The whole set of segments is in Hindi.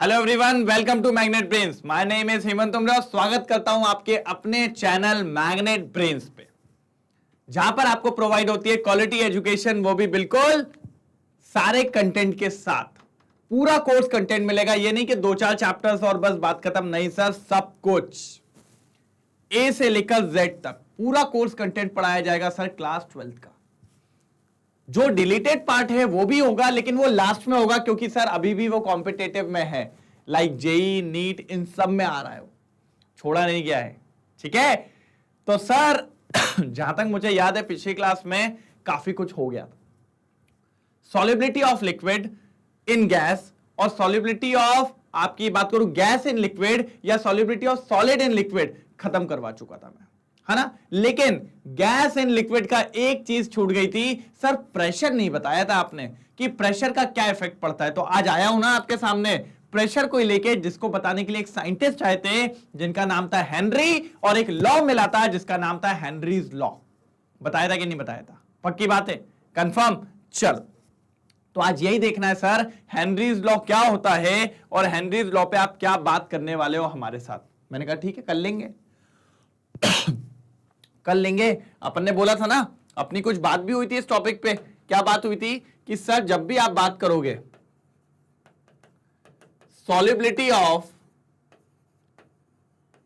Hello everyone, welcome to Magnet Brains. My name is Hemant Tumra. स्वागत करता हूं आपके अपने चैनल मैग्नेट ब्रेन्स पे, जहां पर आपको प्रोवाइड होती है क्वालिटी एजुकेशन, वो भी बिल्कुल सारे कंटेंट के साथ। पूरा कोर्स कंटेंट मिलेगा, ये नहीं कि 2-4 चैप्टर्स और बस बात खत्म। नहीं सर, सब कुछ ए से लेकर जेड तक पूरा कोर्स कंटेंट पढ़ाया जाएगा सर। क्लास 12th का जो डिलीटेड पार्ट है वो भी होगा, लेकिन वो लास्ट में होगा, क्योंकि सर अभी भी वो कॉम्पिटेटिव में है। लाइक जेई, नीट, इन सब में आ रहा है, वो छोड़ा नहीं गया है। ठीक है, तो सर जहां तक मुझे याद है पिछली क्लास में काफी कुछ हो गया था। Solubility of liquid in gas और सॉल्युबिलिटी ऑफ, आपकी बात करूं, गैस इन लिक्विड या solubility of solid in liquid खत्म करवा चुका था मैं, है ना। लेकिन गैस इन लिक्विड का एक चीज छूट गई थी सर, प्रेशर नहीं बताया था आपने कि प्रेशर का क्या इफेक्ट पड़ता है। तो आज आया हूं ना आपके सामने प्रेशर को लेके, जिसको बताने के लिए एक साइंटिस्ट आए थे जिनका नाम था हेनरी, और एक लॉ मिला था जिसका नाम था हेनरीज लॉ। बताया था कि नहीं बताया था? पक्की बात है, कंफर्म। चलो, तो आज यही देखना है सर, हेनरीज लॉ क्या होता है और हेनरीज लॉ पे आप क्या बात करने वाले हो हमारे साथ। मैंने कहा ठीक है, कर लेंगे कर लेंगे। अपन ने बोला था ना, अपनी कुछ बात भी हुई थी इस टॉपिक पे। क्या बात हुई थी कि सर जब भी आप बात करोगे solubility of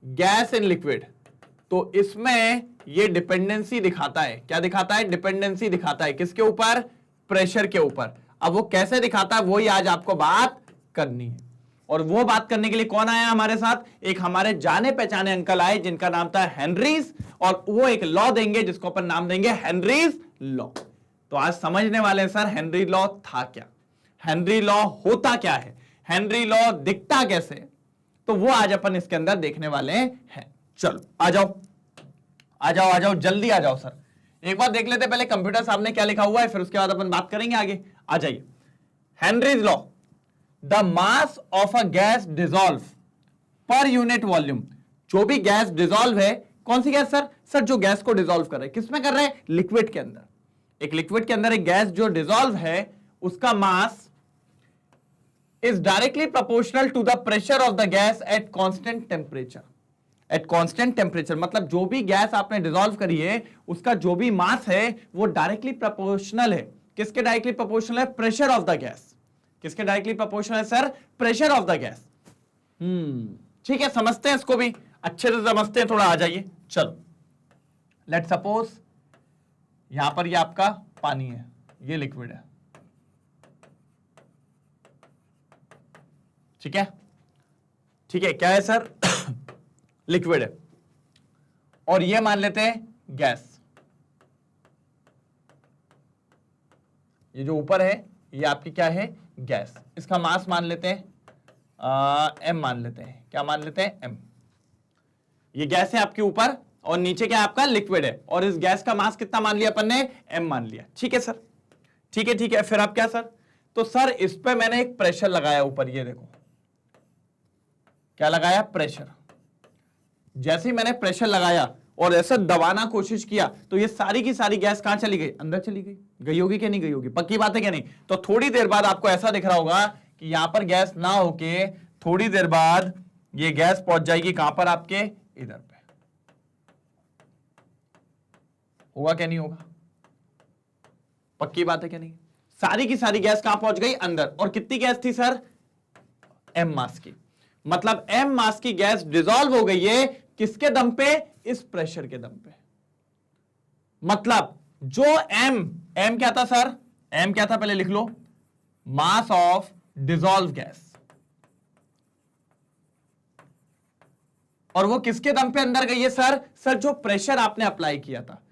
gas in liquid, तो इसमें ये डिपेंडेंसी दिखाता है। क्या दिखाता है? डिपेंडेंसी दिखाता है। किसके ऊपर? प्रेशर के ऊपर। अब वो कैसे दिखाता है, वही आज आपको बात करनी है। और वो बात करने के लिए कौन आया हमारे साथ? एक हमारे जाने पहचाने अंकल आए जिनका नाम था हेनरीज, और वो एक लॉ देंगे जिसको अपन नाम देंगे हेनरीज लॉ। तो आज समझने वाले हैं सर हेनरी लॉ था क्या, हेनरी लॉ होता क्या है, हेनरी लॉ दिखता कैसे, तो वो आज अपन इसके अंदर देखने वाले हैं। चलो आ जाओ आ जाओ आ जाओ, जल्दी आ जाओ सर। एक बार देख लेते पहले कंप्यूटर सामने क्या लिखा हुआ है, फिर उसके बाद अपन बात करेंगे आगे। आ जाइए। Henry's law, the mass of a gas dissolve per unit volume. जो भी गैस डिसॉल्व है, कौन सी गैस सर? सर जो गैस को डिसॉल्व कर रहे हैं, किसमें कर रहे हैं? लिक्विड के अंदर। एक लिक्विड के अंदर एक गैस जो डिसॉल्व है, उसका mass is directly proportional to the pressure of the gas at constant temperature. At constant temperature मतलब जो भी गैस आपने डिसॉल्व करी है, उसका जो भी मास है वो डायरेक्टली प्रोपोर्शनल है। किसके डायरेक्टली प्रोपोर्शनल है? Pressure of the gas. किसके डायरेक्टली प्रोपोर्शनल है sir? Pressure of the gas. ठीक है, समझते हैं इसको भी अच्छे से समझते हैं, थोड़ा आ जाइए। चलो, लेट सपोज यहां पर ये आपका पानी है, ये लिक्विड है। ठीक है, ठीक है, क्या है सर? लिक्विड है, और ये मान लेते हैं गैस। ये जो ऊपर है ये आपकी क्या है? गैस। इसका मास मान लेते हैं एम मान लेते हैं। क्या मान लेते हैं? एम। ये गैस है आपके ऊपर, और नीचे क्या है आपका? लिक्विड है। और इस गैस का मास कितना मान लिया अपन ने? एम मान लिया। ठीक है सर, ठीक है ठीक है। फिर आप क्या सर? तो सर इस पे मैंने एक प्रेशर लगाया ऊपर, ये देखो क्या लगाया? प्रेशर। जैसे ही मैंने प्रेशर लगाया और ऐसा दबाना कोशिश किया, तो ये सारी की सारी गैस कहां चली गई? अंदर चली गई। गई होगी कि नहीं गई होगी? पक्की बात है कि नहीं? तो थोड़ी देर बाद आपको ऐसा दिख रहा होगा कि यहां पर गैस ना होके थोड़ी देर बाद ये गैस पहुंच जाएगी कहां पर? आपके इधर पे। होगा क्या? नहीं होगा? पक्की बात है कि नहीं? सारी की सारी गैस कहां पहुंच गई? अंदर। और कितनी गैस थी सर? एम मास की। मतलब एम मास की गैस डिसॉल्व हो गई है, किसके दम पे? इस प्रेशर के दम पे। मतलब जो एम क्या था सर? एम क्या था? पहले लिख लो, मास ऑफ डिसॉल्व गैस। और वो किसके दम पे अंदर गई है सर? सर जो प्रेशर आपने अप्लाई किया था,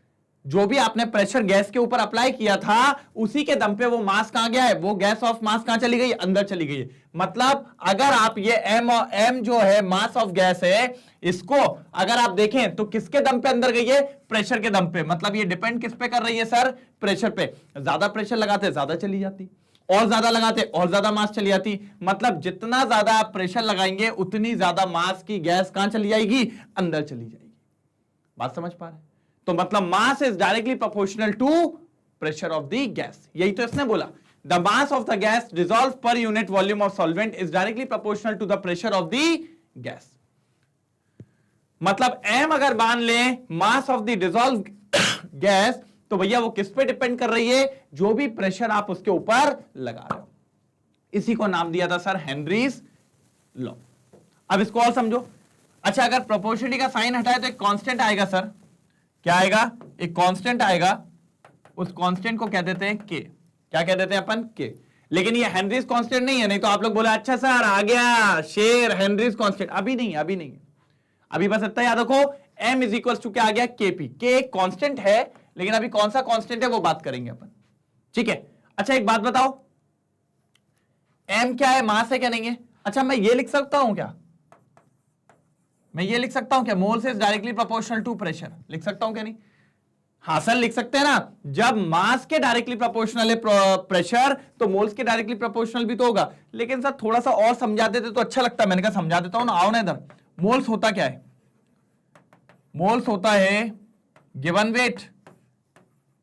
जो भी आपने प्रेशर गैस के ऊपर अप्लाई किया था, उसी के दम पे वो मास कहां गया है? वो गैस ऑफ मास कहां चली गई? अंदर चली गई है। मतलब अगर आप ये एम जो है मास ऑफ गैस है, इसको अगर आप देखें तो किसके दम पे अंदर गई है? प्रेशर के दम पे। मतलब ये डिपेंड किस पे कर रही है सर? प्रेशर पे। ज्यादा प्रेशर लगाते ज्यादा चली जाती, और ज्यादा लगाते और ज्यादा मास चली जाती। मतलब जितना ज्यादा आप प्रेशर लगाएंगे, उतनी ज्यादा मास की गैस कहां चली जाएगी? अंदर चली जाएगी। बात समझ पा रहे हैं? तो मतलब mass is directly proportional to pressure of the gas. यही तो इसने बोला, the mass of the gas dissolve per unit volume of solvent is directly proportional to the pressure of the gas. मतलब m अगर मान लें mass of the dissolve gas, तो भैया वो किस पे डिपेंड कर रही है, जो भी प्रेशर आप उसके ऊपर लगा रहे हो। इसी को नाम दिया था सर हेनरीज लॉ। अब इसको और समझो। अच्छा, अगर प्रोपोर्शनलिटी का साइन हटाए तो एक कांस्टेंट आएगा सर, क्या आएगा, एक कांस्टेंट आएगा, उस कांस्टेंट को कह देते हैं के। क्या कह देते हैं अपन, के। लेकिन ये हेनरीज कांस्टेंट नहीं है, नहीं तो आप लोग बोले अच्छा सर आ गया शेर हेनरीज कांस्टेंट। अभी नहीं, अभी नहीं, अभी बस इतना याद रखो, m इज इक्वल टू क्या आ गया, केपी। के एक कांस्टेंट है, लेकिन अभी कौन सा कांस्टेंट है वो बात करेंगे अपन, ठीक है। अच्छा एक बात बताओ, m क्या है, मास है क्या नहीं है। अच्छा मैं ये लिख सकता हूं क्या, मैं ये लिख सकता हूं क्या, moles is directly proportional to pressure, लिख सकता हूं क्या नहीं। हाँ सर लिख सकते हैं ना, जब मास के डायरेक्टली प्रोपोर्शनल है प्रेशर, तो मोल्स के डायरेक्टली प्रोपोर्शनल भी तो होगा। लेकिन सर थोड़ा सा और समझा देते तो अच्छा लगता, मैंने कहा समझा देता हूं ना, आओ ना इधर। मोल्स होता क्या है, मोल्स होता है given weight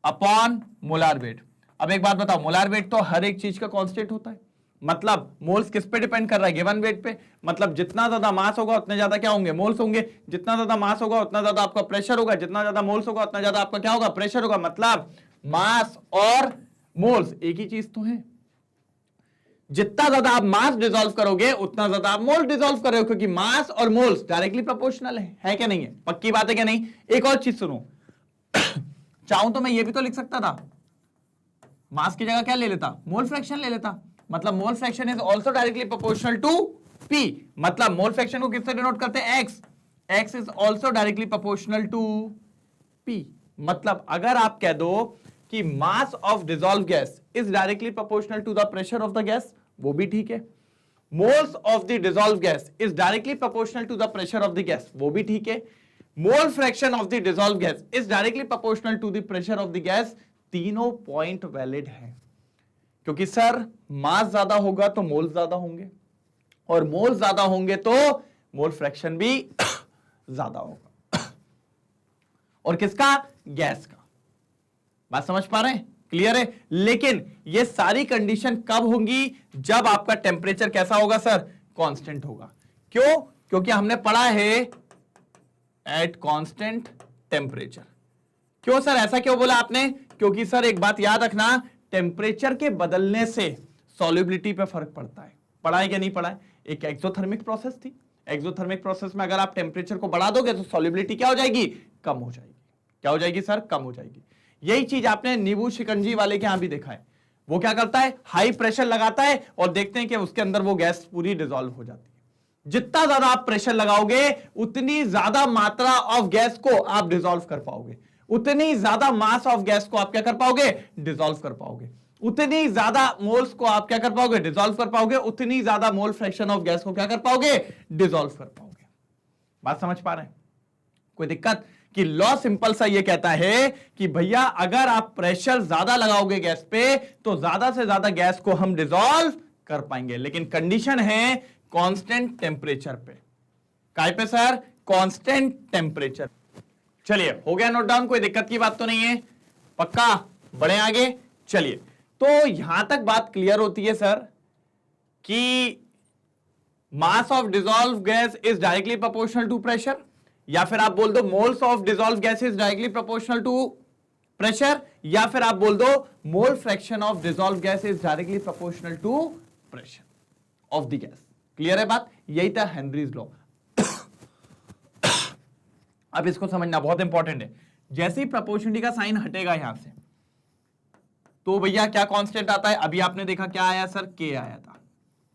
upon molar weight. अब एक बात बताओ, मोलार वेट तो हर एक चीज का कांस्टेंट होता है, मतलब मोल्स किस पे डिपेंड कर रहा है, गिवन वेट पे। मतलब जितना ज्यादा मास होगा उतने ज्यादा क्या होंगे, मोल्स होंगे। जितना ज्यादा मास होगा उतना ज्यादा आपका प्रेशर होगा, जितना ज्यादा मोल्स होगा उतना ज्यादा आपका क्या होगा, प्रेशर होगा। मतलब मास और मोल्स एक ही चीज तो है। जितना ज्यादा आप मास डिसॉल्व करोगे उतना ज्यादा आप मोल डिसॉल्व कर रहे हो, क्योंकि मास और मोल्स डायरेक्टली प्रोपोर्शनल है क्या नहीं है, पक्की बात है क्या नहीं। एक और चीज सुनो, चाहूं तो मैं ये भी तो लिख सकता था, मास की जगह क्या ले लेता, मोल फ्रैक्शन ले लेता। मतलब mole fraction is also directly proportional to P. मतलब मोल फ्रैक्शन को किससे डिनोट करते हैं, X. X is also directly proportional to P. मतलब अगर आप कह दो कि mass of dissolve gas is directly proportional to the pressure of the gas, वो भी ठीक है। Moles of the dissolve gas is directly proportional to the pressure of the gas, वो भी ठीक है। मोल fraction of the dissolve gas is directly proportional to the pressure of the gas, तीनों पॉइंट वैलिड है। क्योंकि सर मास ज्यादा होगा तो मोल ज्यादा होंगे, और मोल ज्यादा होंगे तो मोल फ्रैक्शन भी ज्यादा होगा। और किसका, गैस का। बात समझ पा रहे हैं, क्लियर है। लेकिन ये सारी कंडीशन कब होंगी, जब आपका टेम्परेचर कैसा होगा सर, कांस्टेंट होगा। क्यों, क्योंकि हमने पढ़ा है एट कांस्टेंट टेम्परेचर। क्यों सर, ऐसा क्यों बोला आपने, क्योंकि सर एक बात याद रखना, टेम्परेचर के बदलने से सॉल्युबिलिटी पे फर्क पड़ता है। पढ़ा है क्या नहीं पढ़ा है। एक एक्सोथर्मिक प्रोसेस थी, एक्सोथर्मिक प्रोसेस में अगर आप टेम्परेचर को बढ़ा दोगे तो सॉल्युबिलिटी क्या हो जाएगी, कम हो जाएगी। क्या हो जाएगी सर, कम हो जाएगी। यही चीज आपने नींबू शिकंजी वाले के यहां भी देखा है। वो क्या करता है, हाई प्रेशर लगाता है और देखते हैं कि उसके अंदर वो गैस पूरी डिसॉल्व हो जाती है। जितना ज्यादा आप प्रेशर लगाओगे उतनी ज्यादा मात्रा ऑफ गैस को आप डिसॉल्व कर पाओगे, उतनी ज्यादा मास ऑफ गैस को आप क्या कर पाओगे, डिसॉल्व कर पाओगे, उतनी ज्यादा मोल्स को आप क्या कर पाओगे, डिसॉल्व कर पाओगे, उतनी ज्यादा मोल फ्रैक्शन ऑफ गैस को क्या कर पाओगे, डिसॉल्व कर पाओगे। बात समझ पा रहे हैं, कोई दिक्कत। कि लॉ सिंपल सा ये कहता है कि भैया अगर आप प्रेशर ज्यादा लगाओगे गैस पे तो ज्यादा से ज्यादा गैस को हम डिसॉल्व कर पाएंगे। लेकिन कंडीशन है कांस्टेंट टेम्परेचर पे। काय पे सर, कांस्टेंट टेम्परेचर। चलिए हो गया नोट डाउन, कोई दिक्कत की बात तो नहीं है, पक्का। बढ़े आगे, चलिए। तो यहां तक बात क्लियर होती है सर कि mass of dissolve gas is directly proportional to pressure, या फिर आप बोल दो moles of dissolve gas is directly proportional to pressure, या फिर आप बोल दो mole fraction of dissolve gas is directly proportional to pressure of the gas. Clear है बात, यही था हेनरीज लॉ। अब इसको समझना बहुत इंपॉर्टेंट है। जैसे ही प्रोपोर्शनलिटी का साइन हटेगा यहां से, तो भैया क्या कांस्टेंट आता है, अभी आपने देखा क्या आया सर, के आया था।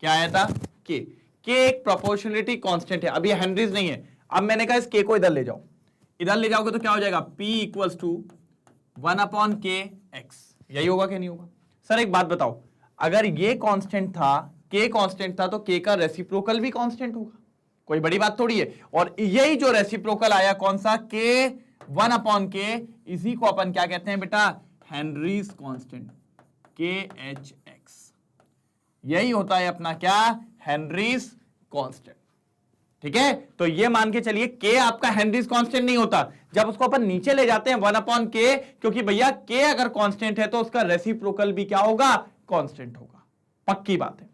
क्या आया था, के। के एक प्रोपोर्शनलिटी कांस्टेंट है, अभी हेनरीज नहीं है। अब मैंने कहा इस के को इधर ले जाओ, इधर ले जाओगे तो क्या हो जाएगा, P equals to 1/k x। यही होगा कि नहीं होगा सर। एक बात बताओ, अगर ये कांस्टेंट था, के कांस्टेंट था, तो के का रेसिप्रोकल भी कांस्टेंट होगा, कोई बड़ी बात थोड़ी है। और यही जो रेसिप्रोकल आया कौन सा, के 1/k, इसी को अपन क्या कहते हैं बेटा, हेनरीज कांस्टेंट, KHX। यही होता है अपना क्या, हेनरीज कांस्टेंट। ठीक है, तो ये मान के चलिए के आपका हेनरीज कांस्टेंट नहीं होता जब उसको अपन नीचे ले जाते हैं 1/k, क्योंकि भैया के अगर कांस्टेंट है तो उसका रेसिप्रोकल भी क्या होगा, कांस्टेंट होगा, पक्की बात है।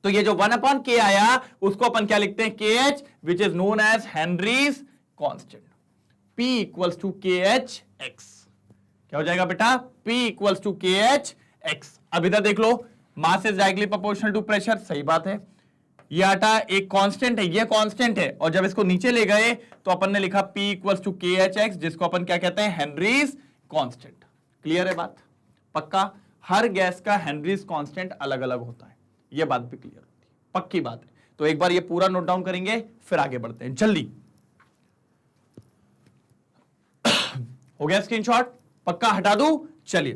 तो ये जो 1/k आया उसको अपन क्या लिखते हैं, KH, which is known as Henry's constant. P equals to KH x, क्या हो जाएगा बेटा, P equals to KH x। अब इधर देख लो, mass is directly proportional to pressure, सही बात है। ये आटा एक कांस्टेंट है, ये कांस्टेंट है, और जब इसको नीचे ले गए तो अपन ने लिखा P equals to KH x, जिसको अपन क्या कहते हैं, हेनरीज कांस्टेंट। क्लियर है बात, पक्का। हर गैस का हेनरीज कांस्टेंट अलग अलग होता है, ये बात भी क्लियर होती है, पक्की बात है। तो एक बार ये पूरा नोट डाउन करेंगे, फिर आगे बढ़ते हैं जल्दी। हो गया स्क्रीनशॉट, पक्का हटा दूं, चलिए।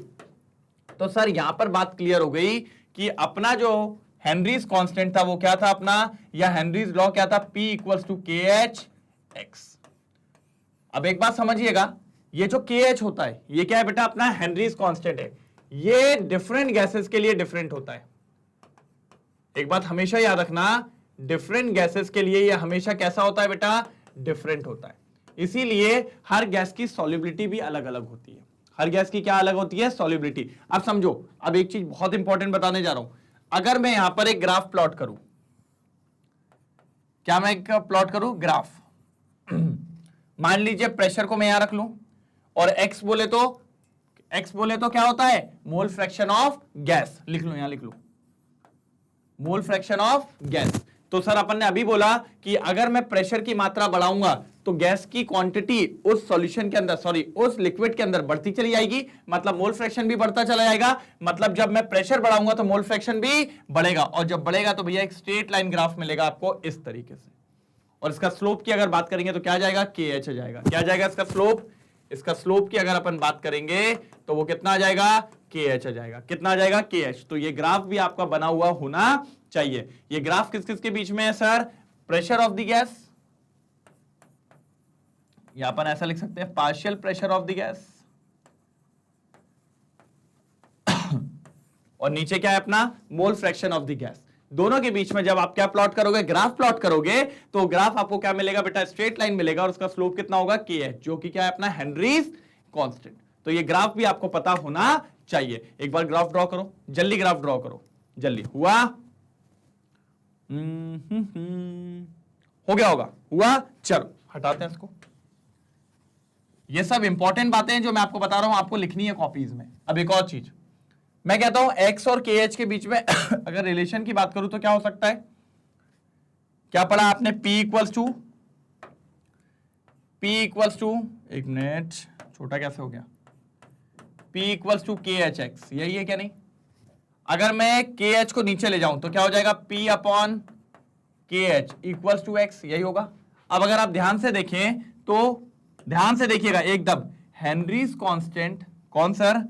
तो सर यहां पर बात क्लियर हो गई कि अपना जो हेनरीज कांस्टेंट था वो क्या था अपना, या हेनरीज लॉ क्या था, P equals to KH x। अब एक बात समझिएगा, ये जो KH होता है ये क्या है बेटा, अपना हेनरीज कांस्टेंट है। ये डिफरेंट गैसेस के लिए डिफरेंट होता है। एक बात हमेशा याद रखना, डिफरेंट गैसेस के लिए ये हमेशा कैसा होता है बेटा, डिफरेंट होता है। इसीलिए हर गैस की सॉल्युबिलिटी भी अलग अलग होती है। हर गैस की क्या अलग होती है, सॉल्युबिलिटी। अब समझो, अब एक चीज बहुत इंपॉर्टेंट बताने जा रहा हूं। अगर मैं यहां पर एक ग्राफ प्लॉट करूं, क्या मैं एक प्लॉट करूं ग्राफ, मान लीजिए प्रेशर को मैं यहां रख लूं और एक्स बोले तो क्या होता है, मोल फ्रैक्शन ऑफ गैस, लिख लो यहां, लिख लो मोल फ्रैक्शन ऑफ गैस। तो सर अपन ने अभी बोला कि अगर मैं प्रेशर की मात्रा बढ़ाऊंगा तो गैस की क्वांटिटी उस सॉल्यूशन के अंदर, सॉरी उस लिक्विड के अंदर बढ़ती चली जाएगी, मतलब मोल फ्रैक्शन भी बढ़ता चला जाएगा। मतलब जब मैं प्रेशर बढ़ाऊंगा तो मोल फ्रैक्शन भी बढ़ेगा, और जब बढ़ेगा तो भैया एक स्ट्रेट लाइन ग्राफ मिलेगा आपको इस तरीके से। और इसका स्लोप की अगर बात करेंगे तो क्या जाएगा, KH जाएगा। क्या जाएगा इसका स्लोप, इसका स्लोप की अगर अपन बात करेंगे तो वो कितना आ जाएगा, KH आ जाएगा। कितना आ जाएगा, KH। तो ये ग्राफ भी आपका बना हुआ होना चाहिए। ये ग्राफ किस किस के बीच में है sir, pressure of the gas, या अपन ऐसा लिख सकते हैं partial pressure of the gas, और नीचे क्या है अपना, मोल फ्रैक्शन ऑफ द गैस। दोनों के बीच में जब आप क्या प्लॉट करोगे, ग्राफ प्लॉट करोगे, तो ग्राफ आपको क्या मिलेगा बेटा, स्ट्रेट लाइन मिलेगा, और उसका स्लोप कितना होगा, KH, जो कि क्या है अपना हेनरीज कांस्टेंट। तो ये ग्राफ भी आपको पता होना चाहिए। एक बार ग्राफ ड्रॉ करो, जल्दी ग्राफ ड्रॉ करो, जल्दी। हुआ, हो गया होगा, हुआ, चलो हटाते हैं इसको। ये सब इंपॉर्टेंट बातें हैं जो मैं आपको बता रहा हूं, आपको लिखनी है कॉपीज में। अब एक और चीज मैं कहता हूं, एक्स और KH के बीच में अगर रिलेशन की बात करूं तो क्या हो सकता है, क्या पढ़ा आपने, P इक्वल्स टू, एक मिनट छोटा कैसे हो गया, P equals to KH x, यही है क्या, नहीं। अगर मैं KH को नीचे ले जाऊं तो क्या हो जाएगा, P upon KH equals to x, यही होगा। अब अगर आप ध्यान से देखें तो ध्यान से देखिएगा एकदम, हेनरीज कांस्टेंट, कौन सर,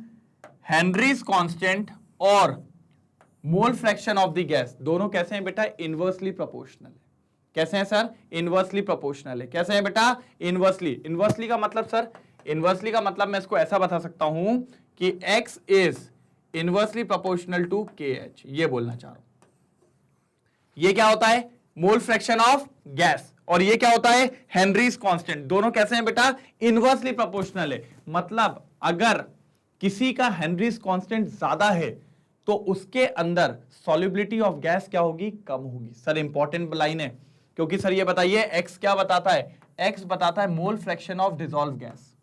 हेनरीज कांस्टेंट और मोल फ्रैक्शन ऑफ द गैस दोनों कैसे हैं बेटा, इनवर्सली प्रोपोर्शनल है। कैसे हैं सर, इनवर्सली प्रोपोर्शनल है। कैसे हैं बेटा, इनवर्सली। इनवर्सली का मतलब सर, इनवर्सली का मतलब मैं इसको ऐसा बता सकता हूं कि x is inversely proportional to KH, ये बोलना चाह रहा हूं। ये क्या होता है, मोल फ्रैक्शन ऑफ गैस, और ये क्या होता है, हेनरीज कांस्टेंट। दोनों कैसे हैं बेटा, इनवर्सली प्रोपोर्शनल है। मतलब अगर किसी का हेनरीज कांस्टेंट ज्यादा है तो उसके अंदर सॉल्युबिलिटी ऑफ गैस क्या होगी, कम होगी। सर इंपॉर्टेंट लाइन है, क्योंकि सर ये बताइए x क्या बताता है, x बताता है मोल fraction of dissolve gas,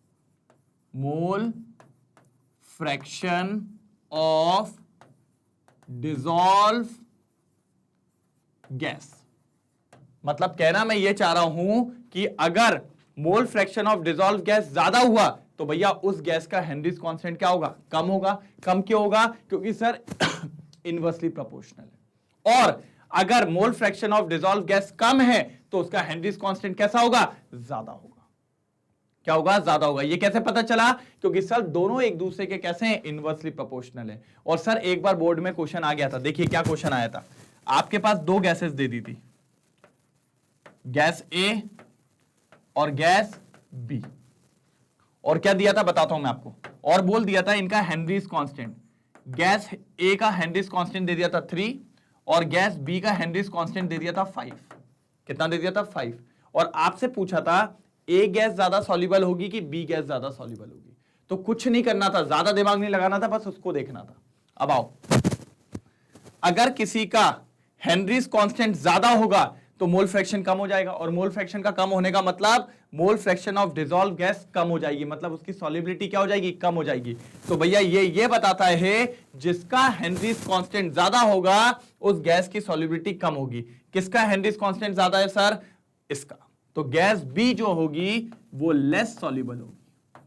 mole fraction of dissolve gas. मतलब कहना मैं ये चाह रहा हूं कि अगर mole fraction of dissolve gas ज्यादा हुआ तो भैया उस गैस का हेनरीज कांस्टेंट क्या होगा, कम होगा। कम क्यों होगा, क्योंकि सर इनवर्सली प्रोपोर्शनल है। और अगर mole fraction of dissolve gas कम है तो उसका हेनरीज कांस्टेंट कैसा होगा, ज्यादा होगा। क्या होगा, ज्यादा होगा। ये कैसे पता चला, क्योंकि सर दोनों एक दूसरे के कैसे हैं, इनवर्सली प्रोपोर्शनल है। और सर एक बार बोर्ड में क्वेश्चन आ गया था, देखिए क्या क्वेश्चन आया था। आपके पास दो गैसेस दे दी थी, गैस A और गैस B, और क्या दिया था बताता हूं मैं आपको, और बोल दिया था इनका हेनरीज कांस्टेंट। गैस A का हेनरीज कांस्टेंट दे दिया था 3 और गैस B का हेनरीज कांस्टेंट दे दिया था 5। कितना दे दिया था, 5। और आपसे पूछा था A गैस ज्यादा सॉल्युबल होगी कि B गैस ज्यादा सॉल्युबल होगी। तो कुछ नहीं करना था, ज्यादा दिमाग नहीं लगाना था, बस उसको देखना था। अब आओ, अगर किसी का हेनरीज कांस्टेंट ज्यादा होगा तो मोल फ्रैक्शन कम हो जाएगा, और मोल फ्रैक्शन का कम होने का मतलब mole fraction of dissolve gas कम हो जाएगी, मतलब उसकी सॉल्युबिलिटी क्या हो जाएगी, कम हो जाएगी। तो भैया ये बताता है जिसका हेनरीज कांस्टेंट ज्यादा होगा उस गैस की सॉल्युबिलिटी कम होगी। किसका हेनरीज कांस्टेंट ज्यादा है सर, इसका। तो गैस बी जो होगी वो लेस सॉल्युबल होगी।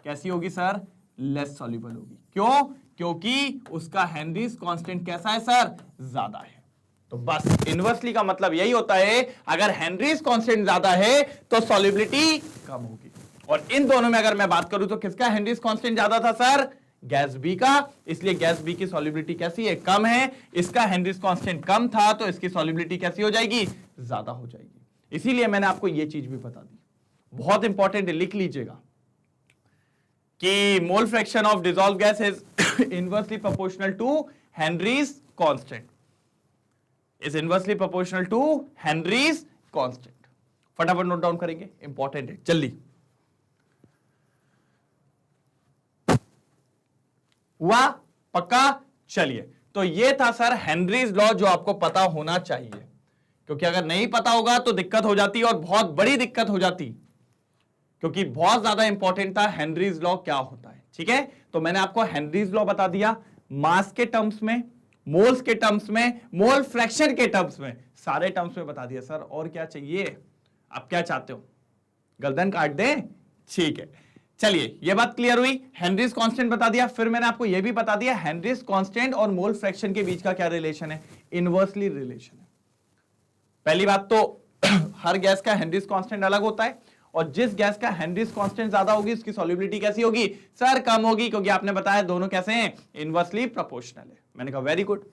कैसी होगी सर, लेस सॉल्युबल होगी। क्यों, क्योंकि उसका हेनरीज कांस्टेंट कैसा है सर, ज्यादा है। तो बस इनवर्सली का मतलब यही होता है, अगर हेनरीज कांस्टेंट ज्यादा है तो सॉल्युबिलिटी कम होगी। और इन दोनों में अगर मैं बात करूं तो किसका हेनरीज कांस्टेंट ज्यादा था सर, गैस बी का, इसलिए गैस बी की सॉल्युबिलिटी कैसी है, कम है। इसका हेनरीज कांस्टेंट कम था तो इसकी सॉल्युबिलिटी कैसी हो जाएगी, ज्यादा हो जाएगी। इसीलिए मैंने आपको यह चीज भी बता दी, बहुत इंपॉर्टेंट है, लिख लीजिएगा कि mole fraction of dissolve gas is inversely proportional to Henry's constant, is inversely proportional to Henry's constant. फटाफट नोट डाउन करेंगे, इंपॉर्टेंट है, जल्दी। हुआ पक्का, चलिए। तो ये था सर हेनरीज लॉ जो आपको पता होना चाहिए, क्योंकि अगर नहीं पता होगा तो दिक्कत हो जाती और बहुत बड़ी दिक्कत हो जाती, क्योंकि बहुत ज्यादा इंपॉर्टेंट था हेनरीज लॉ क्या होता है। ठीक है, तो मैंने आपको हेनरीज लॉ बता दिया, मास के टर्म्स में, मोल्स के टर्म्स में, मोल फ्रैक्शन के टर्म्स में, सारे टर्म्स में बता दिया। सर और क्या चाहिए, आप क्या चाहते हो, गर्दन काट दें, ठीक है। चलिए ये बात क्लियर हुई, हेनरीज कांस्टेंट बता दिया। फिर मैंने आपको यह भी बता दिया हेनरीज कांस्टेंट और मोल फ्रैक्शन के बीच का क्या रिलेशन है, इनवर्सली रिलेशन है। पहली बात तो हर गैस का हेनरीज कांस्टेंट अलग होता है, और जिस गैस का हेनरीज कांस्टेंट ज्यादा होगी उसकी सॉल्युबिलिटी कैसी होगी सर, कम होगी, क्योंकि आपने बताया दोनों कैसे हैं, इनवर्सली प्रोपोर्शनल है। मैंने कहा वेरी गुड।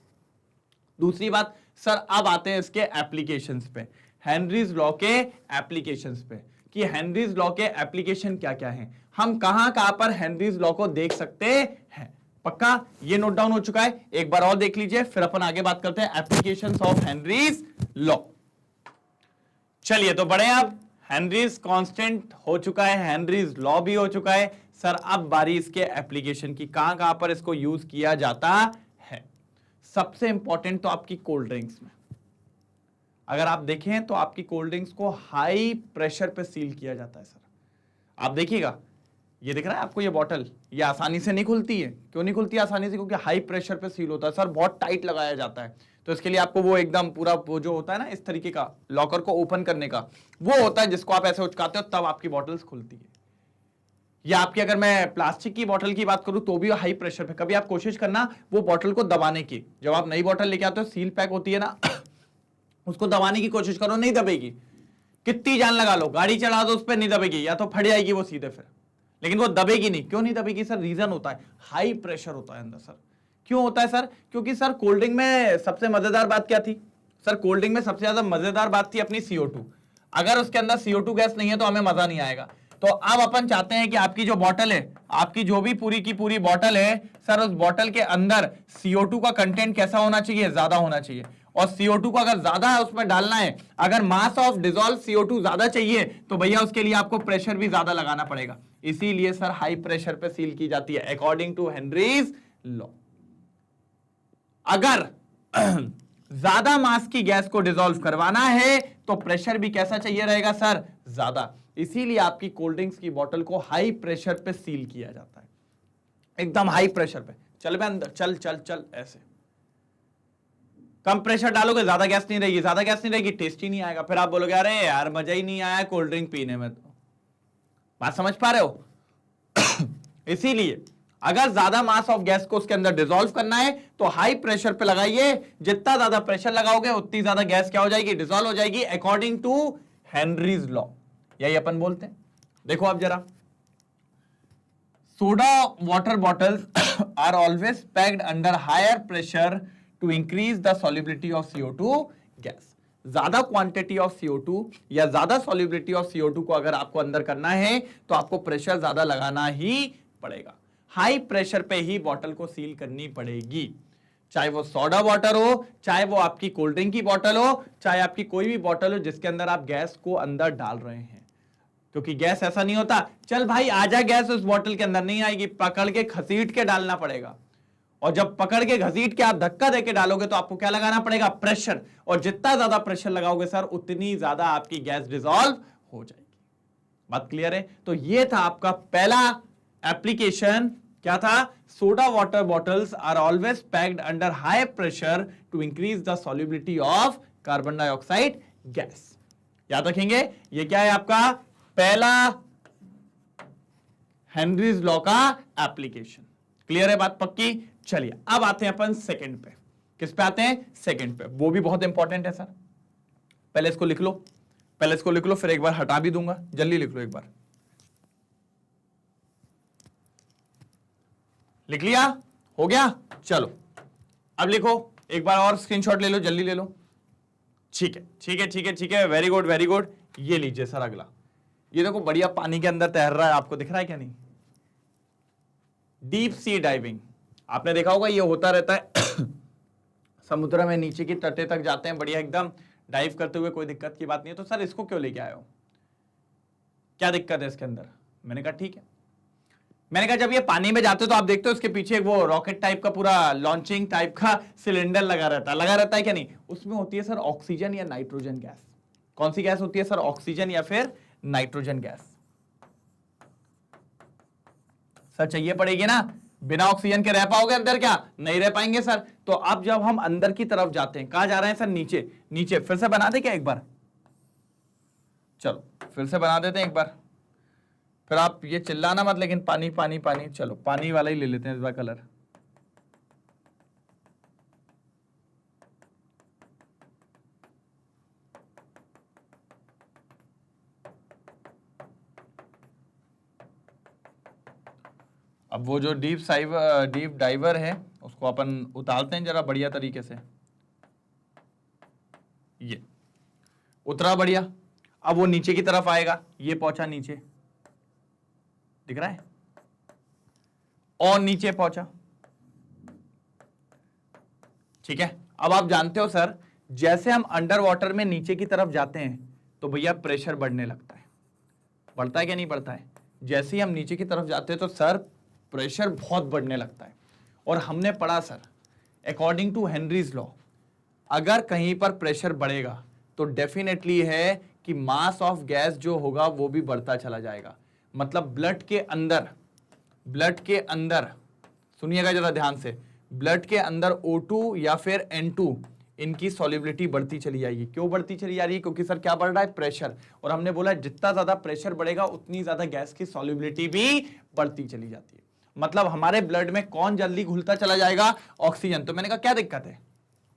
दूसरी बात सर, अब आते हैं इसके एप्लीकेशंस पे, हेनरीज लॉ के एप्लीकेशंस पे, कि हेनरीज लॉ के एप्लीकेशन क्या क्या हैं, हम कहां कहां पर हेनरीज लॉ को देख सकते हैं। पक्का ये नोट डाउन हो चुका है, एक बार और देख लीजिए, फिर अपन आगे बात करते हैं एप्लीकेशंस ऑफ हेनरीज लॉ। चलिए तो बड़े, अब हेनरीज कांस्टेंट हो चुका है, हेनरीज लॉ भी हो चुका है। सर अब बारी इसके एप्लीकेशन की, कहां कहां पर इसको यूज किया जाता है। सबसे इंपॉर्टेंट तो आपकी कोल्ड ड्रिंक्स में, अगर आप देखें तो आपकी कोल्ड ड्रिंक्स को हाई प्रेशर पे सील किया जाता है। सर आप देखिएगा, ये दिख रहा है आपको, ये बॉटल ये आसानी से नहीं खुलती है। क्यों नहीं खुलती आसानी से, क्योंकि हाई प्रेशर पे सील होता है सर, बहुत टाइट लगाया जाता है। तो इसके लिए आपको वो एकदम पूरा वो जो होता है ना इस तरीके का लॉकर को ओपन करने का, वो होता है जिसको आप ऐसे उचकाते हो तब आपकी बॉटल्स खुलती है। या आपकी, अगर मैं प्लास्टिक की बॉटल की बात करूं तो भी हाई प्रेशर पे, कभी आप कोशिश करना वो बॉटल को दबाने की, जब आप नई बॉटल लेके आते हो सील पैक होती है ना उसको दबाने की कोशिश करो, नहीं दबेगी, कितनी जान लगा लो, गाड़ी चला दो उस पर नहीं दबेगी, या तो फट जाएगी वो सीधे फिर, लेकिन वो दबेगी नहीं। क्यों नहीं दबेगी सर, रीजन होता है हाई प्रेशर होता है अंदर। सर क्यों होता है सर, क्योंकि सर कोल्ड ड्रिंक में सबसे मजेदार बात क्या थी सर, कोल्ड ड्रिंक में सबसे ज्यादा मजेदार बात थी अपनी CO2। अगर उसके अंदर CO2 गैस नहीं है तो हमें मजा नहीं आएगा। तो अब अपन चाहते हैं कि आपकी जो बॉटल है, आपकी जो भी पूरी की पूरी बॉटल है सर, उस बॉटल के अंदर CO2 का कंटेंट कैसा होना चाहिए, ज्यादा होना चाहिए। और CO2 को अगर ज्यादा है उसमें डालना है, अगर मास ऑफ डिसॉल्व CO2 ज्यादा चाहिए तो भैया उसके लिए आपको प्रेशर भी ज्यादा लगाना पड़ेगा। इसीलिए सर हाई प्रेशर पे सील की जाती है अकॉर्डिंग टू हेनरीज लॉ। अगर ज्यादा मास की गैस को डिसॉल्व करवाना है तो प्रेशर भी कैसा चाहिए रहेगा सर, ज्यादा। इसीलिए आपकी कोल्ड ड्रिंक्स की बोतल को हाई प्रेशर पे सील किया जाता है, एकदम हाई प्रेशर पे। चल बे अंदर, चल चल चल, ऐसे। कम प्रेशर डालोगे ज्यादा गैस नहीं रहेगी, ज्यादा गैस नहीं रहेगी टेस्ट ही नहीं आएगा, फिर आप बोलोगे अरे यार मजा ही नहीं आया कोल्ड ड्रिंक पीने में। तो बात समझ पा रहे हो इसीलिए अगर ज्यादा मास ऑफ गैस को उसके अंदर डिसॉल्व करना है तो हाई प्रेशर पे लगाइए, जितना ज्यादा प्रेशर लगाओगे उतनी ज्यादा गैस क्या हो जाएगी, डिसॉल्व हो जाएगी, अकॉर्डिंग टू हेनरीज लॉ। यही अपन बोलते हैं। देखो आप जरा, soda water bottles are always packed under higher pressure to increase the solubility of CO2 gas. ज्यादा क्वांटिटी ऑफ CO2 या ज्यादा सॉल्युबिलिटी ऑफ CO2 को अगर आपको अंदर करना है तो आपको प्रेशर ज्यादा लगाना ही पड़ेगा। हाई प्रेशर पे ही बॉटल को सील करनी पड़ेगी, चाहे वो सोडा वाटर हो, चाहे वो आपकी कोल्ड ड्रिंक की बॉटल हो, चाहे आपकी कोई भी बॉटल हो जिसके अंदर आप गैस को अंदर डाल रहे हैं। क्योंकि गैस ऐसा नहीं होता चल भाई आजा गैस उस बॉटल के अंदर नहीं आएगी, पकड़ के खसीट के डालना पड़ेगा। और जब पकड़ के घसीट के आप धक्का देके डालोगे तो आपको क्या लगाना पड़ेगा, प्रेशर, और जितना ज्यादा प्रेशर लगाओगे सर उतनी ज्यादा आपकी गैस डिसॉल्व हो जाएगी। बात क्लियर है? तो ये था आपका पहला एप्लीकेशन, क्या था, soda water bottles are always packed under high pressure to increase the solubility of carbon dioxide gas. याद रखेंगे, ये क्या है आपका पहला हेनरीज लॉ का एप्लीकेशन। क्लियर है बात, पक्की? चलिए अब आते हैं अपन सेकंड पे। किस पे आते हैं? सेकंड पे। वो भी बहुत इंपॉर्टेंट है सर। पहले इसको लिख लो, पहले इसको लिख लो, फिर एक बार हटा भी दूंगा, जल्दी लिख लो एक बार। लिख लिया? हो गया? चलो अब लिखो, एक बार और स्क्रीनशॉट ले लो, जल्दी ले लो। ठीक है ठीक है ठीक है ठीक है, वेरी गुड वेरी गुड। ये लीजिए सर अगला, ये देखो बढ़िया पानी के अंदर तैर रहा है, आपको दिख रहा है क्या नहीं? डीप सी डाइविंग आपने देखा होगा, ये होता रहता है समुद्र में नीचे की तटे तक जाते हैं बढ़िया एकदम डाइव करते हुए, कोई दिक्कत की बात नहीं है। तो सर इसको क्यों लेके आए हो, क्या दिक्कत है इसके अंदर? मैंने कहा ठीक है, मैंने कहा जब ये पानी में जाते हो तो आप देखते हो इसके पीछे वो रॉकेट टाइप का पूरा लॉन्चिंग टाइप का सिलेंडर लगा रहता है क्या नहीं? उसमें होती है सर ऑक्सीजन या नाइट्रोजन गैस। कौन सी गैस होती है सर? ऑक्सीजन या फिर नाइट्रोजन गैस। सर चाहिए पड़ेगी ना, बिना ऑक्सीजन के रह पाओगे अंदर? क्या नहीं रह पाएंगे सर। तो अब जब हम अंदर की तरफ जाते हैं, कहां जा रहे हैं सर? नीचे। नीचे फिर से बना दे क्या एक बार? चलो फिर से बना देते हैं एक बार, फिर आप ये चिल्लाना मत, लेकिन पानी पानी पानी, चलो पानी वाला ही ले लेते हैं इस बार कलर। अब वो जो डीप डाइवर है उसको अपन उतारते हैं जरा बढ़िया तरीके से। ये उतरा बढ़िया, अब वो नीचे की तरफ आएगा, ये पहुंचा नीचे, दिख रहा है? और नीचे पहुंचा। ठीक है, अब आप जानते हो सर, जैसे हम अंडर वाटर में नीचे की तरफ जाते हैं तो भैया प्रेशर बढ़ने लगता है। बढ़ता है क्या नहीं बढ़ता है? जैसे ही हम नीचे की तरफ जाते हैं तो सर प्रेशर बहुत बढ़ने लगता है। और हमने पढ़ा sir, according to Henry's law, अगर कहीं पर प्रेशर बढ़ेगा तो डेफिनेटली है कि मास ऑफ गैस जो होगा वो भी बढ़ता चला जाएगा। मतलब ब्लड के अंदर सुनिएगा जरा ध्यान से, ब्लड के अंदर O2 या फिर N2 इनकी सॉल्युबिलिटी बढ़ती चली जाएगी। क्यों बढ़ती चली जा रही है? क्योंकि सर क्या बढ़ रहा है? प्रेशर। और हमने बोला जितना ज्यादा प्रेशर बढ़ेगा उतनी ज्यादा गैस की सॉल्युबिलिटी भी बढ़ती चली जाती है। मतलब हमारे ब्लड में कौन जल्दी घुलता चला जाएगा? ऑक्सीजन। तो मैंने कहा क्या दिक्कत है,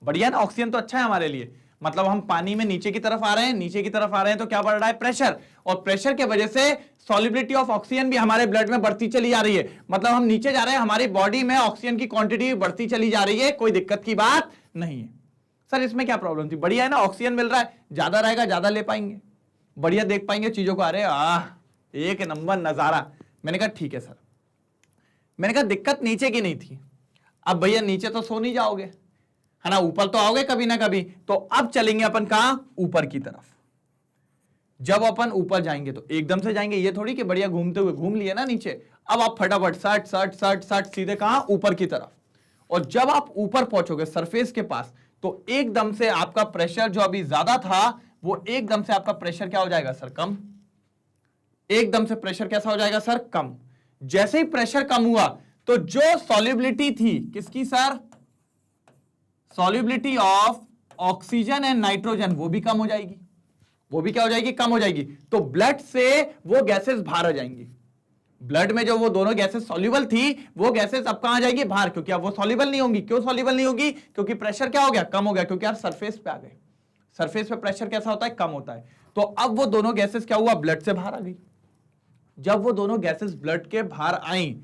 बढ़िया ना, ऑक्सीजन तो अच्छा है हमारे लिए। मतलब हम पानी में नीचे की तरफ आ रहे हैं, तो क्या बढ़ रहा है? प्रेशर। और प्रेशर के वजह से सॉल्युबिलिटी ऑफ ऑक्सीजन भी हमारे ब्लड में बढ़ती चली जा रही है। मतलब हम नीचे जा रहे हैं, हमारी बॉडी में ऑक्सीजन की क्वांटिटी बढ़ती चली जा रही है, कोई दिक्कत की बात नहीं है। सर इसमें क्या प्रॉब्लम थी? बढ़िया है ना, ऑक्सीजन मिल रहा है, ज्यादा रहेगा, ज्यादा ले पाएंगे, बढ़िया देख पाएंगे चीजों को। अरे एक नंबर नजारा। मैंने कहा ठीक है सर। मैंने कहा दिक्कत नीचे की नहीं थी, अब भैया नीचे तो सो नहीं जाओगे, है ना, ऊपर तो आओगे कभी ना कभी। तो अब चलेंगे अपन कहां? ऊपर की तरफ। जब अपन ऊपर जाएंगे तो एकदम से जाएंगे, ये थोड़ी कि बढ़िया घूमते हुए घूम लिए ना नीचे। अब आप फटाफट सट सट सट सट सीधे कहां? ऊपर की तरफ। और जब आप ऊपर पहुंचोगे सरफेस के पास, तो एकदम से आपका प्रेशर जो अभी ज्यादा था वो एकदम से आपका प्रेशर क्या हो जाएगा सर? कम। एकदम से प्रेशर कैसा हो जाएगा सर? कम। जैसे ही प्रेशर कम हुआ तो जो सॉल्युबिलिटी थी किसकी sir? Solubility of oxygen and nitrogen, वो भी कम हो जाएगी। वो भी क्या हो जाएगी? कम हो जाएगी। तो ब्लड से वो गैसेस बाहर आ जाएंगी। ब्लड में जो वो दोनों गैसेस सॉल्युबल थी वो गैसेस अब कहां जाएगी? बाहर, क्योंकि अब वो सॉल्युबल नहीं होंगी। क्यों सॉल्युबल नहीं होगी? क्योंकि प्रेशर क्या हो गया? कम हो गया। क्योंकि यार सरफेस पे आ गए, सरफेस पे प्रेशर कैसा होता है? कम होता है। तो अब वो दोनों गैसेस क्या हुआ? ब्लड से बाहर आ गई। जब वो दोनों गैसेस ब्लड के बाहर आई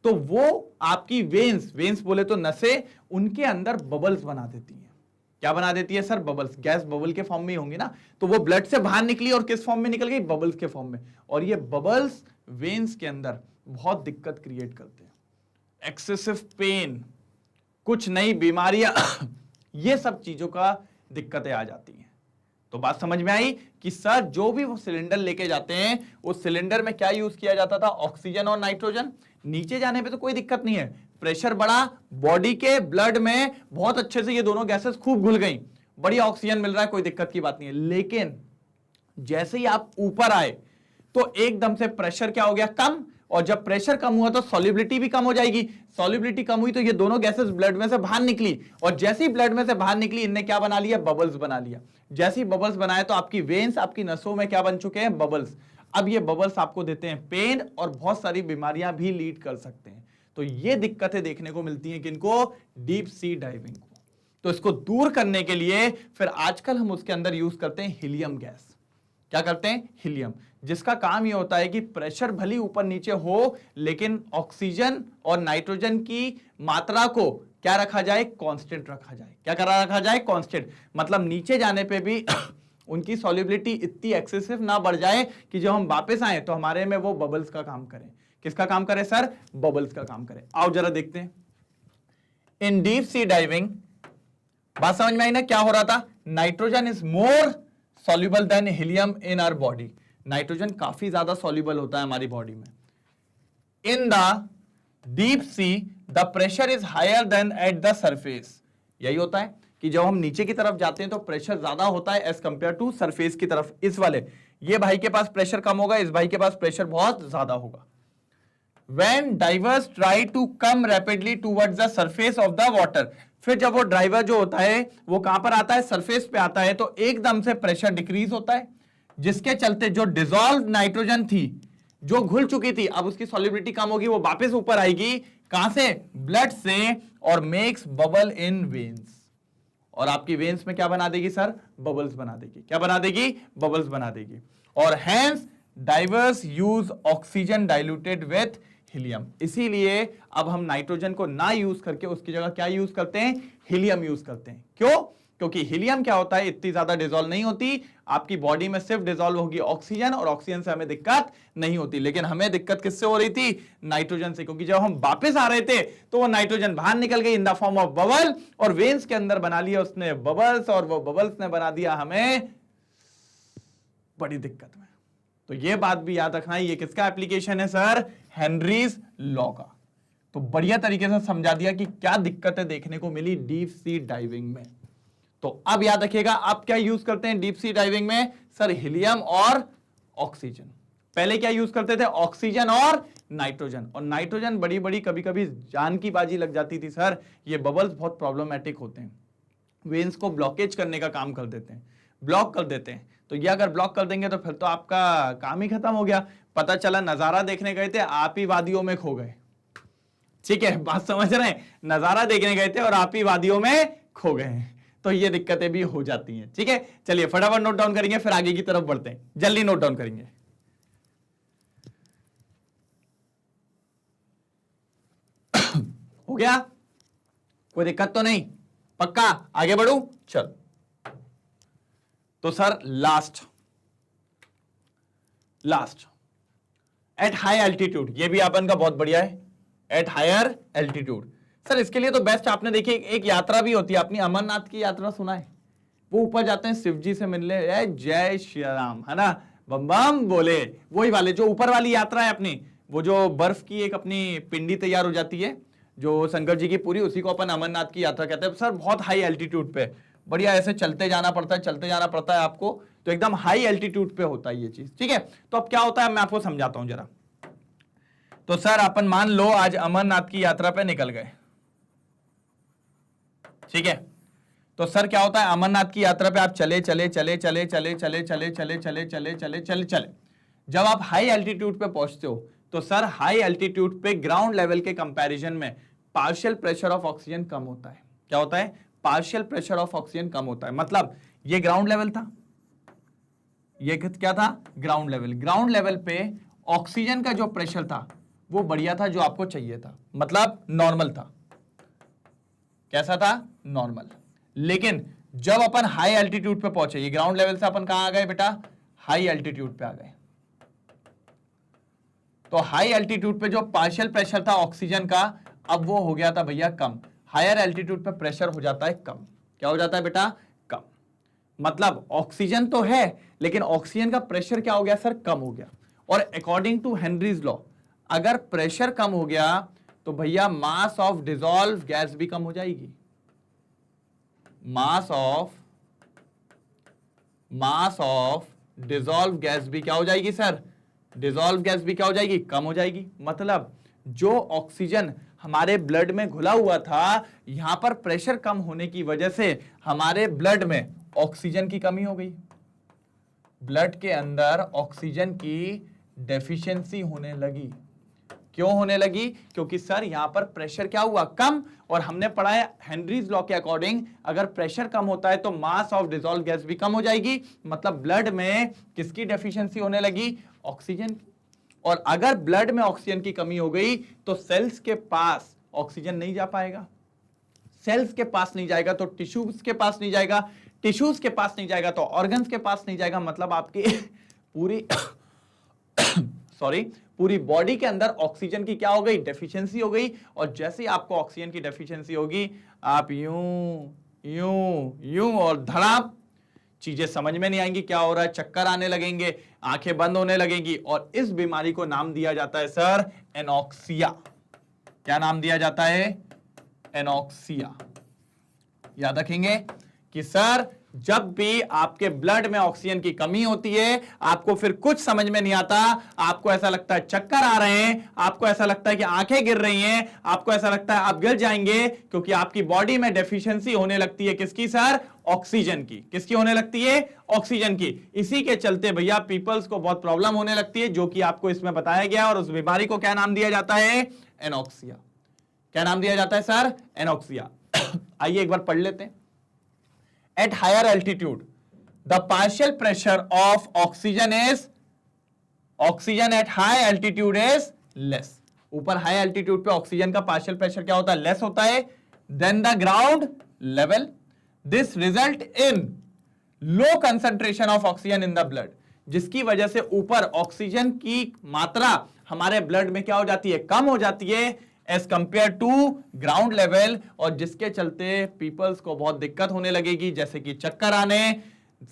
तो वो आपकी वेन्स बोले तो नसें, उनके अंदर बबल्स बना देती हैं। क्या बना देती है सर? बबल्स। गैस बबल के फॉर्म में ही होंगी ना। तो वो ब्लड से बाहर निकली और किस फॉर्म में निकल गई? बबल्स के फॉर्म में। और ये बबल्स वेन्स के अंदर बहुत दिक्कत क्रिएट करते हैं, एक्सेसिव पेन, कुछ नई बीमारियां ये सब चीजों का दिक्कतें आ जाती हैं। तो बात समझ में आई कि सर जो भी वो सिलेंडर लेके जाते हैं उस सिलेंडर में क्या यूज किया जाता था? ऑक्सीजन और नाइट्रोजन। नीचे जाने पे तो कोई दिक्कत नहीं है, प्रेशर बढ़ा, बॉडी के ब्लड में बहुत अच्छे से ये दोनों गैसेस खूब घुल गई, बढ़िया ऑक्सीजन मिल रहा है, कोई दिक्कत की बात नहीं है। लेकिन जैसे ही आप ऊपर आए तो एकदम से प्रेशर क्या हो गया, कम, और जब प्रेशर कम हुआ तो सॉल्युबिलिटी भी कम हो जाएगी। सॉल्युबिलिटी कम हुई तो ये दोनों गैसेस ब्लड में से बाहर निकली, और जैसे ही ब्लड में से बाहर निकली इनने क्या बना लिया, बबल्स बना लिया। जैसे ही बबल्स बनाए तो आपकी वेन्स, आपकी नसों में क्या बन चुके हैं, बबल्स। अब ये बबल्स आपको देते हैं पेन और बहुत सारी बीमारियां भी लीड कर सकते हैं। तो ये दिक्कतें देखने को मिलती हैं किनको, डीप सी डाइविंग को। तो इसको दूर करने के लिए फिर आजकल हम उसके अंदर यूज करते हैं हीलियम गैस। क्या करते हैं, हीलियम, जिसका काम यह होता है कि प्रेशर भली ऊपर नीचे हो लेकिन ऑक्सीजन और नाइट्रोजन की मात्रा को क्या रखा जाए, कांस्टेंट रखा जाए। क्या करा रखा जाए, कांस्टेंट। मतलब नीचे जाने पे भी उनकी सॉल्युबिलिटी इतनी एक्सेसिव ना बढ़ जाए कि जब हम वापस आए तो हमारे में वो बबल्स का काम करें। किसका काम करे सर, बबल्स का काम करे। आओ जरा देखते हैं इन डीप सी डाइविंग। बात समझ में आई ना क्या हो रहा था, nitrogen is more soluble than helium in our body. Nitrogen काफी ज्यादा सॉल्युबल होता है हमारी बॉडी में। In the deep sea the pressure is higher than at the surface. यही होता है कि जब हम नीचे की तरफ जाते हैं तो प्रेशर ज्यादा होता है एज कंपेयर टू सरफेस की तरफ। इस वाले ये भाई के पास प्रेशर कम होगा, इस भाई के पास प्रेशर बहुत ज्यादा होगा। When divers try to come rapidly towards the surface of the water, फिर जब वो ड्राइवर जो होता है वो कहां पर आता है, सरफेस पे आता है, तो एकदम से प्रेशर डिक्रीज होता है, जिसके चलते जो डिसॉल्व नाइट्रोजन थी, जो घुल चुकी थी, अब उसकी सॉल्युबिलिटी कम होगी, वो वापस ऊपर आएगी। कहां से, ब्लड से, और मेक्स बबल इन वेन्स। और आपकी वेन्स में क्या बना देगी सर, बबल्स बना देगी। क्या बना देगी, बबल्स बना देगी। और hence divers use oxygen diluted with helium. इसीलिए अब हम नाइट्रोजन को ना यूज करके उसकी जगह क्या यूज करते हैं, हीलियम यूज करते हैं। क्यों, क्योंकि हीलियम क्या होता है, इतनी ज्यादा डिसॉल्व नहीं होती, आपकी बॉडी में सिर्फ डिसॉल्व होगी ऑक्सीजन, और ऑक्सीजन से हमें दिक्कत नहीं होती। लेकिन हमें दिक्कत किससे हो रही थी, नाइट्रोजन से, क्योंकि जब हम वापस आ रहे थे तो वो नाइट्रोजन बाहर निकल गई in the form of bubble, और वेन्स के अंदर बना लिया उसने बबल्स, और वो बबल्स ने बना दिया हमें बड़ी दिक्कत में। तो ये बात भी याद रखना है, ये किसका एप्लीकेशन है सर, हेनरीज लॉ का। तो बढ़िया तरीके से समझा दिया कि क्या दिक्कतें देखने को मिली डीप सी डाइविंग में। तो अब याद रखिएगा आप क्या यूज करते हैं डीप सी डाइविंग में, सर हीलियम और ऑक्सीजन। पहले क्या यूज करते थे, ऑक्सीजन और नाइट्रोजन। और नाइट्रोजन बड़ी बड़ी कभी कभी जान की बाजी लग जाती थी सर, ये बबल्स बहुत प्रॉब्लमेटिक होते हैं, वेन्स को ब्लॉकेज करने का काम कर देते हैं, ब्लॉक कर देते हैं। तो ये अगर ब्लॉक कर देंगे तो फिर तो आपका काम ही खत्म हो गया। पता चला नजारा देखने गए थे, आप ही वादियों में खो गए। ठीक है, बात समझ रहे हैं, नजारा देखने गए थे और आप ही वादियों में खो गए। तो ये दिक्कतें भी हो जाती हैं। ठीक है, चलिए फटाफट नोट डाउन करेंगे, फिर आगे की तरफ बढ़ते हैं, जल्दी नोट डाउन करेंगे। हो गया, कोई दिक्कत तो नहीं, पक्का आगे बढ़ू, चल। तो sir last at high altitude, ये भी अपन का बहुत बढ़िया है, एट हायर एल्टीट्यूड। सर इसके लिए तो बेस्ट आपने देखिए एक यात्रा भी होती है अपनी, अमरनाथ की यात्रा सुना है, वो ऊपर जाते हैं शिव जी से मिलने, जय श्री राम, है ना, बम बम बोले, वही वाले जो ऊपर वाली यात्रा है अपनी, वो जो बर्फ की एक अपनी पिंडी तैयार हो जाती है जो शंकर जी की पूरी, उसी को अपन अमरनाथ की यात्रा कहते हैं। सर बहुत हाई एल्टीट्यूड पे, बढ़िया ऐसे चलते जाना पड़ता है आपको, तो एकदम हाई एल्टीट्यूड पे होता है ये चीज। ठीक है, तो अब क्या होता है मैं आपको समझाता हूं जरा। तो सर अपन मान लो आज अमरनाथ की यात्रा पे निकल गए, ठीक है, तो सर क्या होता है अमरनाथ की यात्रा पे आप चले, जब आप हाई एल्टीट्यूड पे पहुंचते हो तो सर हाई एल्टीट्यूड पे ग्राउंड लेवल के कंपैरिजन में पार्शियल प्रेशर ऑफ ऑक्सीजन कम होता है। क्या होता है, पार्शियल प्रेशर ऑफ ऑक्सीजन कम होता है। मतलब ये ग्राउंड लेवल था, ये क्या था, ग्राउंड लेवल। ग्राउंड लेवल पे ऑक्सीजन का जो प्रेशर था वो बढ़िया था, जो आपको चाहिए था, मतलब नॉर्मल था। कैसा था, नॉर्मल। लेकिन जब अपन हाई एल्टीट्यूड पे पहुंचे, ये ग्राउंड लेवल से अपन कहां आ गए बेटा, हाई एल्टीट्यूड पे आ गए। तो हाई एल्टीट्यूड पे जो पार्शियल प्रेशर था ऑक्सीजन का, अब वो हो गया था भैया कम। हायर एल्टीट्यूड पे प्रेशर हो जाता है कम। क्या हो जाता है बेटा, कम। मतलब ऑक्सीजन तो है लेकिन ऑक्सीजन का प्रेशर क्या हो गया सर, कम हो गया। और अकॉर्डिंग टू हेनरीज लॉ, अगर प्रेशर कम हो गया तो भैया मास ऑफ डिसॉल्व गैस भी कम हो जाएगी। मास ऑफ डिसॉल्व गैस भी क्या हो जाएगी सर? डिसॉल्व गैस भी क्या हो जाएगी? कम हो जाएगी। मतलब जो ऑक्सीजन हमारे ब्लड में घुला हुआ था, यहां पर प्रेशर कम होने की वजह से हमारे ब्लड में ऑक्सीजन की कमी हो गई। ब्लड के अंदर ऑक्सीजन की डेफिशिएंसी होने लगी। क्यों होने लगी? क्योंकि सर यहां पर प्रेशर क्या हुआ? कम। और हमने पढ़ा है हेनरीज लॉ के अकॉर्डिंग, अगर प्रेशर कम होता है तो मास ऑफ डिसॉल्व गैस भी कम हो जाएगी। मतलब ब्लड में किसकी डेफिशिएंसी होने लगी? ऑक्सीजन की। और अगर ब्लड में ऑक्सीजन की कमी हो गई तो सेल्स के पास ऑक्सीजन नहीं जा पाएगा। सेल्स के पास नहीं जाएगा तो टिश्यूज के पास नहीं जाएगा, टिश्यूज के पास नहीं जाएगा तो ऑर्गन्स के पास नहीं जाएगा। मतलब आपकी पूरी पूरी बॉडी के अंदर ऑक्सीजन की क्या हो गई? डेफिशिएंसी हो गई। और जैसे ही आपको ऑक्सीजन की डेफिशिएंसी होगी, आप यूं यूं यूं और धड़ाम, चीजें समझ में नहीं आएंगी क्या हो रहा है, चक्कर आने लगेंगे, आंखें बंद होने लगेंगी। और इस बीमारी को नाम दिया जाता है सर एनॉक्सिया। क्या नाम दिया जाता है? एनॉक्सिया। याद रखेंगे कि सर जब भी आपके ब्लड में ऑक्सीजन की कमी होती है, आपको फिर कुछ समझ में नहीं आता, आपको ऐसा लगता है चक्कर आ रहे हैं, आपको ऐसा लगता है कि आंखें गिर रही हैं, आपको ऐसा लगता है आप गिर जाएंगे, क्योंकि आपकी बॉडी में डेफिशिएंसी होने लगती है किसकी सर? ऑक्सीजन की। किसकी होने लगती है? ऑक्सीजन की। इसी के चलते भैया पीपल्स को बहुत प्रॉब्लम होने लगती है, जो कि आपको इसमें बताया गया। और उस बीमारी को क्या नाम दिया जाता है? एनॉक्सिया। क्या नाम दिया जाता है सर? एनॉक्सिया। आइए एक बार पढ़ लेते हैं। At higher altitude, the partial pressure of oxygen at high altitude is less. ऊपर हाई एल्टीट्यूड पे ऑक्सीजन का पार्शियल प्रेशर क्या होता है? लेस होता है than the ground level. This result in low concentration of oxygen in the blood, जिसकी वजह से ऊपर ऑक्सीजन की मात्रा हमारे ब्लड में क्या हो जाती है? कम हो जाती है as compare to ground level. और जिसके चलते पीपल्स को बहुत दिक्कत होने लगेगी, जैसे कि चक्कर आने,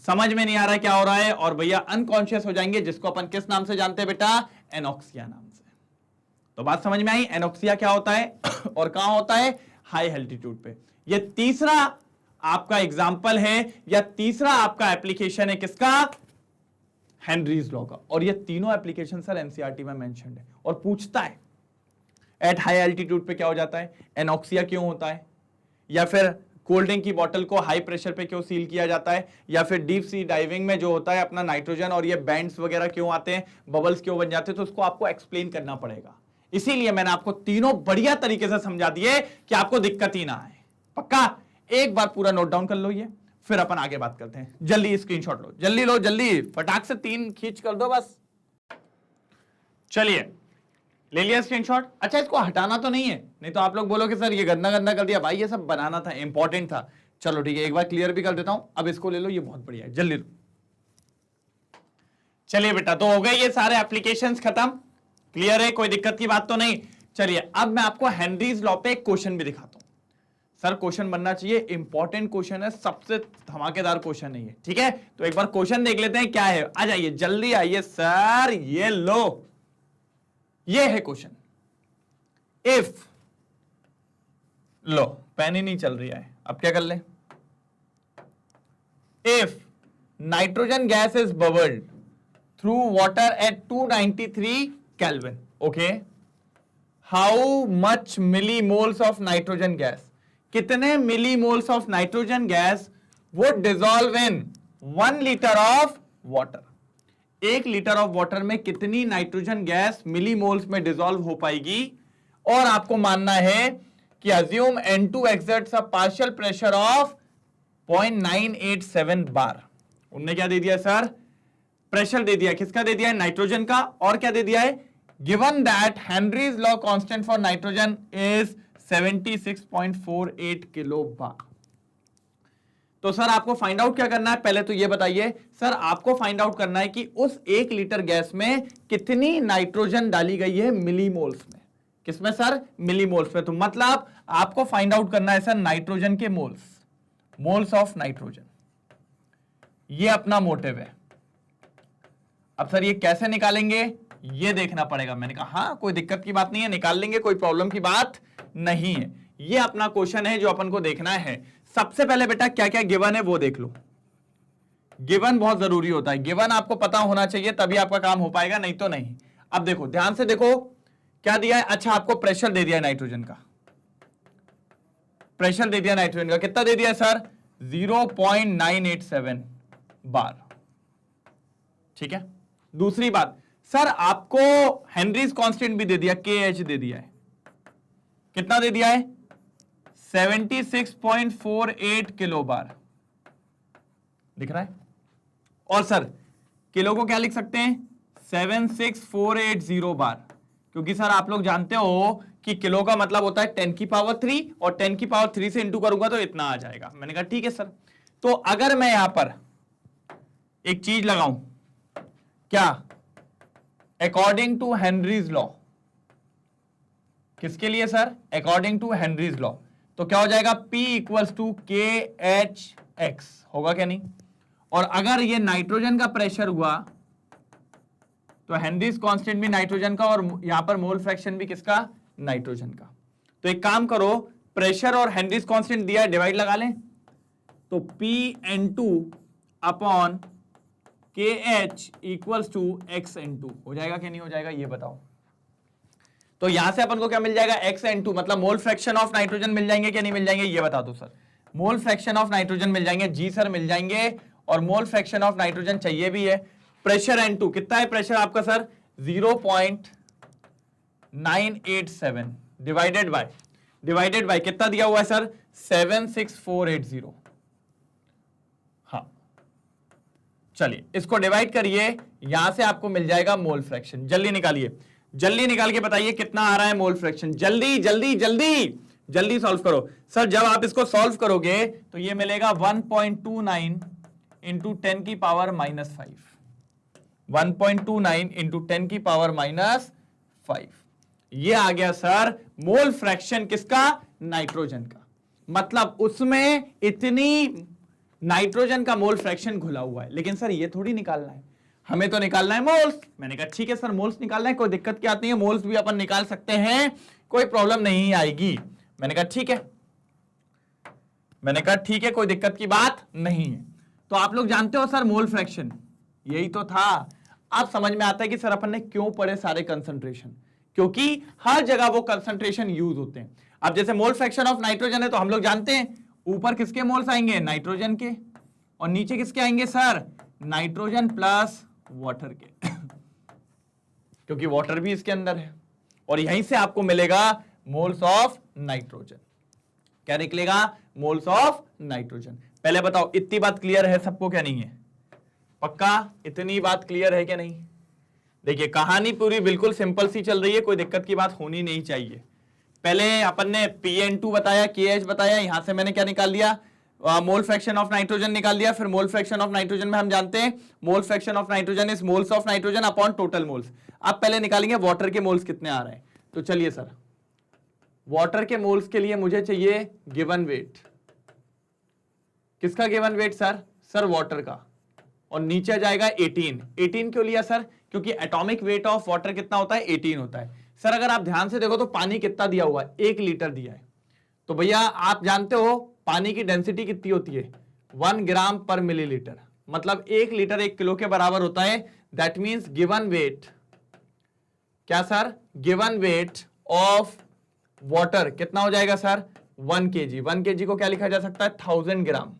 समझ में नहीं आ रहा है क्या हो रहा है, और भैया अनकॉन्शियस हो जाएंगे, जिसको अपन किस नाम से जानते हैं बेटा? एनॉक्सिया नाम से। तो बात समझ में आई? एनॉक्सिया क्या होता है और कहां होता है? हाई एल्टीट्यूड पे। ये तीसरा आपका एग्जाम्पल है या तीसरा आपका एप्लीकेशन है किसका? हेनरीज लॉ का। और ये तीनों एप्लीकेशन सर एनसीईआरटी में मेंशन्ड है। और पूछता है एट हाई एल्टीट्यूड पे क्या हो जाता है? एनॉक्सिया क्यों होता है? या फिर कोल्ड ड्रिंक की बोतल को हाई प्रेशर पे क्यों सील किया जाता है? या फिर डीप सी डाइविंग में जो होता है अपना नाइट्रोजन और ये बैंड्स वगैरह क्यों आते हैं, बबल्स क्यों बन जाते हैं? तो उसको आपको एक्सप्लेन करना पड़ेगा। इसीलिए मैंने आपको तीनों बढ़िया तरीके से समझा दिए कि आपको दिक्कत ही ना आए। पक्का? एक बार पूरा नोट डाउन कर लो ये, फिर अपन आगे बात करते हैं। जल्दी स्क्रीनशॉट लो, जल्दी लो, जल्दी फटाक से 3 खींच कर दो बस। चलिए ले लिया स्क्रीनशॉट। अच्छा इसको हटाना तो नहीं है, नहीं तो आप लोग बोलोगे सर ये गंदा गंदा कर दिया। भाई ये सब बनाना था, इंपॉर्टेंट था। चलो ठीक है, एक बार क्लियर भी कर देता हूं। अब इसको ले लो, ये बहुत बढ़िया है, जल्दी लो। चलिए बेटा, तो हो गए ये सारे एप्लीकेशंस खत्म। क्लियर है, कोई दिक्कत की बात तो नहीं। चलिए अब मैं आपको हेनरीज लॉ पे एक क्वेश्चन भी दिखाता हूं। सर क्वेश्चन बनना चाहिए, इंपॉर्टेंट क्वेश्चन है, सबसे धमाकेदार क्वेश्चन नहीं है। ठीक है, तो एक बार क्वेश्चन देख लेते हैं क्या है। आ जाइए जल्दी आइए सर, ये लो, ये है क्वेश्चन। इफ, लो पेन ही नहीं चल रही है, अब क्या कर ले। If nitrogen gas is bubbled through water at 293 kelvin, okay, how much millimoles of nitrogen gas, कितने millimoles of nitrogen gas would dissolve in 1 litre of water. 1 litre of water में कितनी नाइट्रोजन गैस मिलीमोल्स में डिसॉल्व हो पाएगी। और आपको मानना है कि assume N2 exerts a partial pressure of 0.987 बार। उनने क्या दे दिया सर? प्रेशर दे दिया। किसका दे दिया है? नाइट्रोजन का। और क्या दे दिया है? Given that Henry's law constant for nitrogen is 76.48 kilo bar. तो सर आपको फाइंड आउट क्या करना है? पहले तो ये बताइए सर, आपको फाइंड आउट करना है कि उस 1 लीटर गैस में कितनी नाइट्रोजन डाली गई है मिलीमोल्स में। किसमें सर? मिलीमोल्स में। तो मतलब आपको फाइंड आउट करना है सर नाइट्रोजन के मोल्स, मोल्स ऑफ नाइट्रोजन। ये अपना मोटिव है। अब सर ये कैसे निकालेंगे? ये देखना पड़ेगा। मैंने कहा हाँ कोई दिक्कत की बात नहीं है, निकाल लेंगे, कोई प्रॉब्लम की बात नहीं है। ये अपना क्वेश्चन है जो अपन को देखना है। सबसे पहले बेटा क्या क्या गिवन है वो देख लो। गिवन बहुत जरूरी होता है, गिवन आपको पता होना चाहिए तभी आपका काम हो पाएगा, नहीं तो नहीं। अब देखो ध्यान से देखो क्या दिया है। अच्छा आपको प्रेशर दे दिया है नाइट्रोजन का, प्रेशर दे दिया नाइट्रोजन का, कितना दे दिया सर 0.987 बार। ठीक है, दूसरी बात सर आपको हेनरीज कांस्टेंट भी दे दिया, KH दे दिया है, कितना दे दिया है 76.48 किलो बार, दिख रहा है। और सर किलो को क्या लिख सकते हैं 76480 बार, क्योंकि सर आप लोग जानते हो कि किलो का मतलब होता है 10 की पावर 3 और 10 की पावर 3 से इंटू करूंगा तो इतना आ जाएगा। मैंने कहा ठीक है सर। तो अगर मैं यहां पर एक चीज लगाऊं, क्या अकॉर्डिंग टू हेनरीज लॉ, किसके लिए sir according to Henry's law, तो क्या हो जाएगा P इक्वल्स टू KHX होगा क्या नहीं। और अगर ये नाइट्रोजन का प्रेशर हुआ तो हेनरीज कांस्टेंट भी नाइट्रोजन का और यहां पर मोल फ्रैक्शन भी किसका नाइट्रोजन का। तो एक काम करो प्रेशर और हेनरीज कांस्टेंट दिया है, डिवाइड लगा लें तो PN2 upon KH equals to XN2 हो जाएगा क्या नहीं हो जाएगा ये बताओ। तो यहां से अपन को क्या मिल जाएगा XN2 मतलब मोल फ्रैक्शन ऑफ नाइट्रोजन मिल जाएंगे क्या नहीं मिल जाएंगे ये बता दो sir. Mole fraction of nitrogen मिल जाएंगे, जी सर मिल जाएंगे, और मोल फ्रैक्शन ऑफ नाइट्रोजन चाहिए भी है। प्रेशर N2 कितना है प्रेशर आपका सर 0.987 डिवाइडेड बाय कितना दिया हुआ है सर 76480। हाँ चलिए इसको डिवाइड करिए, यहां से आपको मिल जाएगा मोल फ्रैक्शन। जल्दी निकालिए, जल्दी निकाल के बताइए कितना आ रहा है मोल फ्रैक्शन। जल्दी जल्दी जल्दी जल्दी सॉल्व करो सर। जब आप इसको सॉल्व करोगे तो ये मिलेगा 1.29 इंटू 10 की पावर -5, 1.29 इंटू 10 की पावर -5। ये आ गया सर मोल फ्रैक्शन किसका नाइट्रोजन का। मतलब उसमें इतनी नाइट्रोजन का मोल फ्रैक्शन घुला हुआ है। लेकिन सर ये थोड़ी निकालना है, हमें तो निकालना है मोल्स। मैंने कहा ठीक है सर मोल्स निकालना है, कोई दिक्कत की बात नहीं है, मोल्स भी अपन निकाल सकते हैं, कोई प्रॉब्लम नहीं आएगी। मैंने कहा ठीक है, मैंने कहा ठीक है कोई दिक्कत की बात नहीं है। तो आप लोग जानते हो सर मोल फ्रैक्शन यही तो था। अब समझ में आता है कि सर अपन ने क्यों पढ़े सारे कंसंट्रेशन, क्योंकि हर जगह वो कंसंट्रेशन यूज होते हैं। अब जैसे मोल फ्रैक्शन ऑफ नाइट्रोजन है तो हम लोग जानते हैं ऊपर किसके मोल्स आएंगे नाइट्रोजन के, और नीचे किसके आएंगे सर नाइट्रोजन प्लस वाटर के क्योंकि वाटर भी इसके अंदर है। और यहीं से आपको मिलेगा मोल्स ऑफ नाइट्रोजन। क्या निकलेगा मोल्स ऑफ नाइट्रोजन। पहले बताओ इतनी बात क्लियर है सबको क्या नहीं है, पक्का इतनी बात क्लियर है क्या नहीं। देखिए कहानी पूरी बिल्कुल सिंपल सी चल रही है, कोई दिक्कत की बात होनी नहीं चाहिए। पहले अपन ने PN2 बताया, KH बताया, यहां से मैंने क्या निकाल लिया मोल फ्रैक्शन ऑफ नाइट्रोजन निकाल लिया। फिर मोल फ्रैक्शन ऑफ नाइट्रोजन में हम जानते हैं मोल fraction of nitrogen is moles of nitrogen upon total moles. अब पहले निकालेंगे वाटर के मोल्स कितने आ रहे हैं। तो चलिए सर वाटर के मोल्स के लिए मुझे चाहिए गिवन वेट। किसका given weight sir sir water का, और नीचे जाएगा 18 क्यों लिया सर क्योंकि एटॉमिक वेट ऑफ वाटर कितना होता है 18 होता है। सर अगर आप ध्यान से देखो तो पानी कितना दिया हुआ है 1 लीटर दिया है, तो भैया आप जानते हो पानी की डेंसिटी कितनी होती है 1 ग्राम पर मिलीलीटर, मतलब 1 लीटर 1 किलो के बराबर होता है। दैट मींस गिवन वेट क्या sir given weight of water कितना हो जाएगा सर 1 kg। 1 kg को क्या लिखा जा सकता है 1000 ग्राम।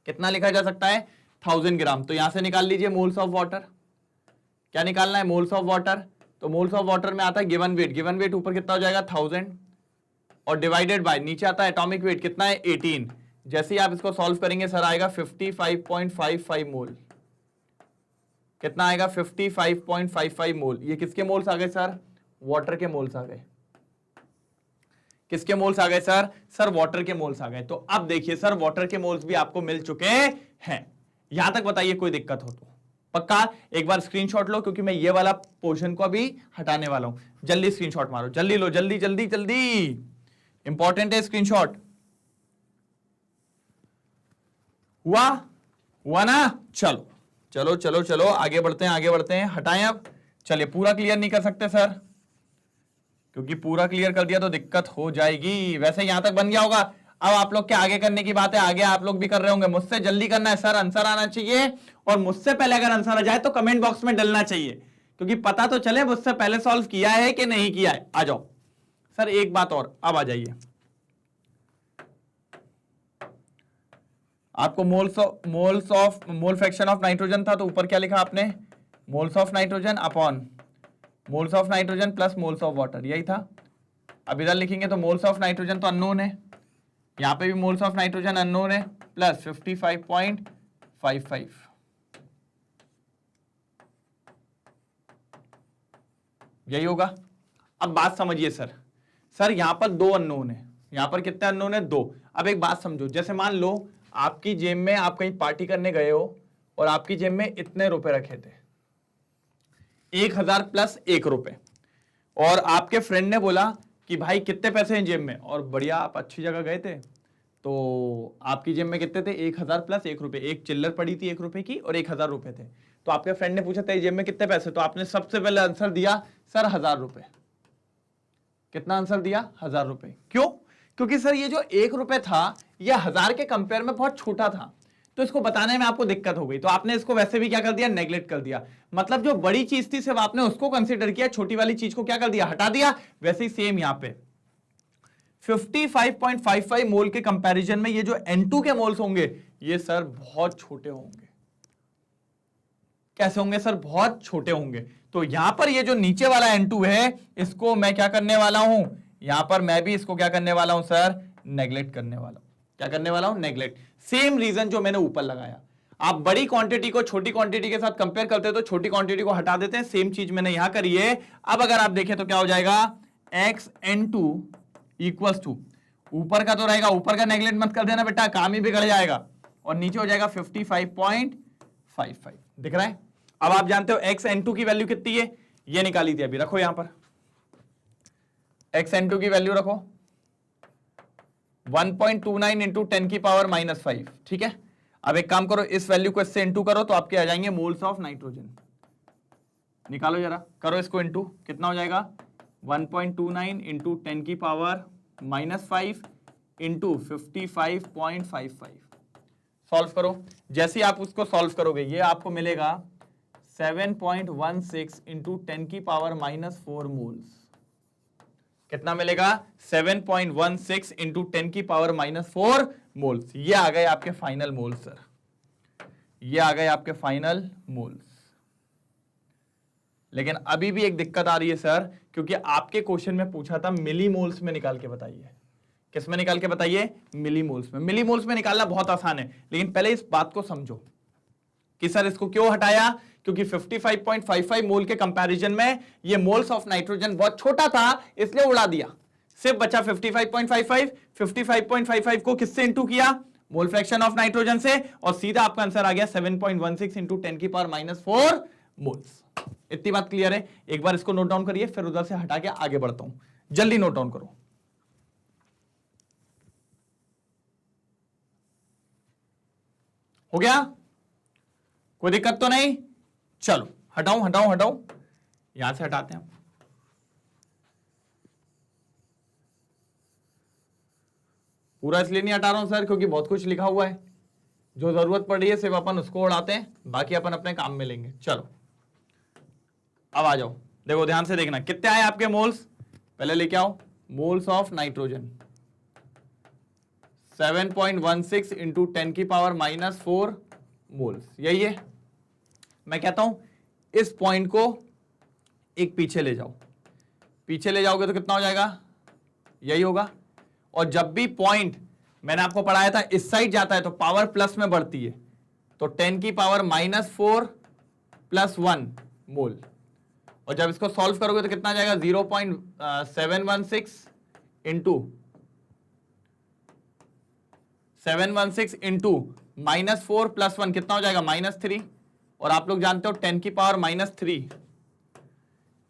कितना लिखा जा सकता है 1000 ग्राम। तो यहां से निकाल लीजिए मोल्स ऑफ वाटर। क्या निकालना है मोल्स ऑफ वाटर, तो मोल्स ऑफ वाटर में आता है गिवन वेट ऊपर कितना हो जाएगा 1000 और डिवाइडेड बाय नीचे आता है एटॉमिक वेट कितना है 18। जैसे ही आप इसको सॉल्व करेंगे सर आएगा 55.55 मोल। कितना आएगा 55.55 मोल। ये किसके मोल्स आ गए सर वाटर के मोल्स आ गए। किसके मोल्स आ गए सर सर वाटर के मोल्स आ गए। तो अब देखिए सर वाटर के मोल्स भी आपको मिल चुके हैं। यहां तक बताइए कोई दिक्कत हो तो पक्का एक बार स्क्रीनशॉट लो, क्योंकि मैं ये वाला पोर्शन को अभी हटाने वाला हूं। जल्दी स्क्रीनशॉट मारो, जल्दी लो, जल्दी जल्दी जल्दी, इंपॉर्टेंट है स्क्रीनशॉट। हुआ ना, चलो चलो चलो चलो आगे बढ़ते हैं आगे बढ़ते हैं। हटाएं अब, चलिए पूरा क्लियर नहीं कर सकते सर, क्योंकि पूरा क्लियर कर दिया तो दिक्कत हो जाएगी। वैसे यहां तक बन गया होगा, अब आप लोग के आगे करने की बात है, आगे आप लोग भी कर रहे होंगे। मुझसे जल्दी करना है सर, आंसर आना चाहिए, और मुझसे पहले अगर आंसर आ जाए तो कमेंट बॉक्स में डलना चाहिए, क्योंकि पता तो चले मुझसे पहले सॉल्व किया है कि नहीं किया है। आ जाओ सर, एक बात और, अब आ जाइए। आपको मोल फ्रैक्शन ऑफ नाइट्रोजन था, तो ऊपर क्या लिखा आपने, moles of nitrogen upon moles of nitrogen plus moles of water, यही था। अब इधर लिखेंगे तो मोल्स ऑफ नाइट्रोजन तो अननोन है, यहां पे भी मोल्स ऑफ नाइट्रोजन अननोन है, प्लस 55.55, यही होगा। अब बात समझिए सर, यहां पर दो अननोन है, यहां पर कितने अननोन है, दो। अब एक बात समझो, जैसे मान लो आपकी जेब में, आप कहीं पार्टी करने गए हो और आपकी जेब में इतने रुपए रखे थे, 1000 प्लस 1 रुपए, और आपके फ्रेंड ने बोला कि भाई कितने पैसे हैं जेब में, और बढ़िया आप अच्छी जगह गए थे, तो आपकी जेब में कितने थे, 1000 प्लस 1 रुपए, एक चिल्लर पड़ी थी 1 रुपए की और 1000 रुपए थे। तो आपके फ्रेंड ने पूछा तेरी जेब में कितने पैसे, तो आपने सबसे पहले आंसर दिया सर 1000 रुपए। कितना आंसर दिया, 1000 रुपए। क्यों? क्योंकि सर ये जो 1 रुपए था ये 1000 के कंपेयर में बहुत छोटा था, तो इसको बताने में आपको दिक्कत हो गई, तो आपने इसको वैसे भी क्या कर दिया, नेग्लेक्ट कर दिया। मतलब जो बड़ी चीज थी सिर्फ आपने उसको कंसीडर किया, छोटी वाली चीज को क्या कर दिया, हटा दिया। वैसे ही सेम यहां पे 55.55 मोल के कंपैरिजन में ये जो N2 के मोल्स होंगे ये सर बहुत छोटे होंगे। कैसे होंगे सर, बहुत छोटे होंगे। तो यहां पर ये जो नीचे वाला N2 है इसको मैं क्या करने वाला हूं, यहां पर मैं भी इसको क्या करने वाला हूं सर, नेग्लेक्ट करने वाला हूं। क्या करने वाला हूं, नेग्लेक्ट। सेम रीजन जो मैंने ऊपर लगाया, आप बड़ी क्वांटिटी को छोटी क्वांटिटी के साथ कंपेयर करते हो तो छोटी क्वांटिटी को हटा देते हैं, सेम चीज मैंने यहां करी है। अब अगर आप देखें तो क्या हो जाएगा, xN2 इक्वल्स टू, ऊपर का तो रहेगा, ऊपर का नेग्लेक्ट मत कर देना बेटा, काम ही बिगड़ जाएगा, और नीचे हो जाएगा 55.55। दिख रहा है? अब आप जानते हो xN2 की वैल्यू कितनी है, ये निकाली थी अभी, रखो यहां पर xN2 की वैल्यू रखो 1.29 इंटू 10 की पावर -5। ठीक है, अब एक काम करो, इस वैल्यू को इससे इंटू करो तो आपके आ जाएंगे मोल्स ऑफ नाइट्रोजन। निकालो जरा, करो इसको इंटू, कितना हो जाएगा 1.29 इंटू 10 की पावर -5 इंटू 55.55। सॉल्व करो, जैसे आप उसको सॉल्व करोगे ये आपको मिलेगा 7.16 इंटू 10 की पावर -4 मोल्स। कितना मिलेगा, 7.16 इंटू 10 की पावर -4 मोल्स। ये आ गए आपके फाइनल मोल्स सर, ये आ गए आपके फाइनल मोल्स। लेकिन अभी भी एक दिक्कत आ रही है सर, क्योंकि आपके क्वेश्चन में पूछा था मिली मोल्स में निकाल के बताइए। किस में निकाल के बताइए, मिली मोल्स में। मिली मोल्स में निकालना बहुत आसान है, लेकिन पहले इस बात को समझो कि सर इसको क्यों हटाया, क्योंकि 55.55 मोल के कंपैरिजन में ये मोल्स ऑफ नाइट्रोजन बहुत छोटा था, इसलिए उड़ा दिया। सिर्फ बचा 55.55, 55.55 को किससे इंटू किया, मोल फ्रैक्शन ऑफ नाइट्रोजन से, और सीधा आपका आंसर आ गया 7.16 इंटू 10 की पावर -4 मोल्स। इतनी बात क्लियर है? एक बार इसको नोट डाउन करिए, फिर उधर से हटा के आगे बढ़ता हूं। जल्दी नोट डाउन करो। हो गया, कोई दिक्कत तो नहीं? चलो हटाऊं हटाऊं हटाऊं, यहां से हटाते हैं। पूरा इसलिए नहीं हटा रहा हूं सर क्योंकि बहुत कुछ लिखा हुआ है, जो जरूरत पड़ रही है सिर्फ अपन उसको उड़ाते हैं, बाकी अपन अपने काम में लेंगे। चलो अब आ जाओ, देखो ध्यान से देखना, कितने आए आपके मोल्स, पहले लेके आओ। मोल्स ऑफ नाइट्रोजन 7.16 इंटू 10 की पावर -4 मोल्स, यही है। मैं कहता हूं इस पॉइंट को एक पीछे ले जाओ, पीछे ले जाओगे तो कितना हो जाएगा, यही होगा। और जब भी पॉइंट मैंने आपको पढ़ाया था इस साइड जाता है तो पावर प्लस में बढ़ती है, तो 10 की पावर -4 + 1 मोल, और जब इसको सॉल्व करोगे तो कितना आ जाएगा 0.716 इंटू -4 + 1 कितना हो जाएगा -3, और आप लोग जानते हो 10 की पावर -3,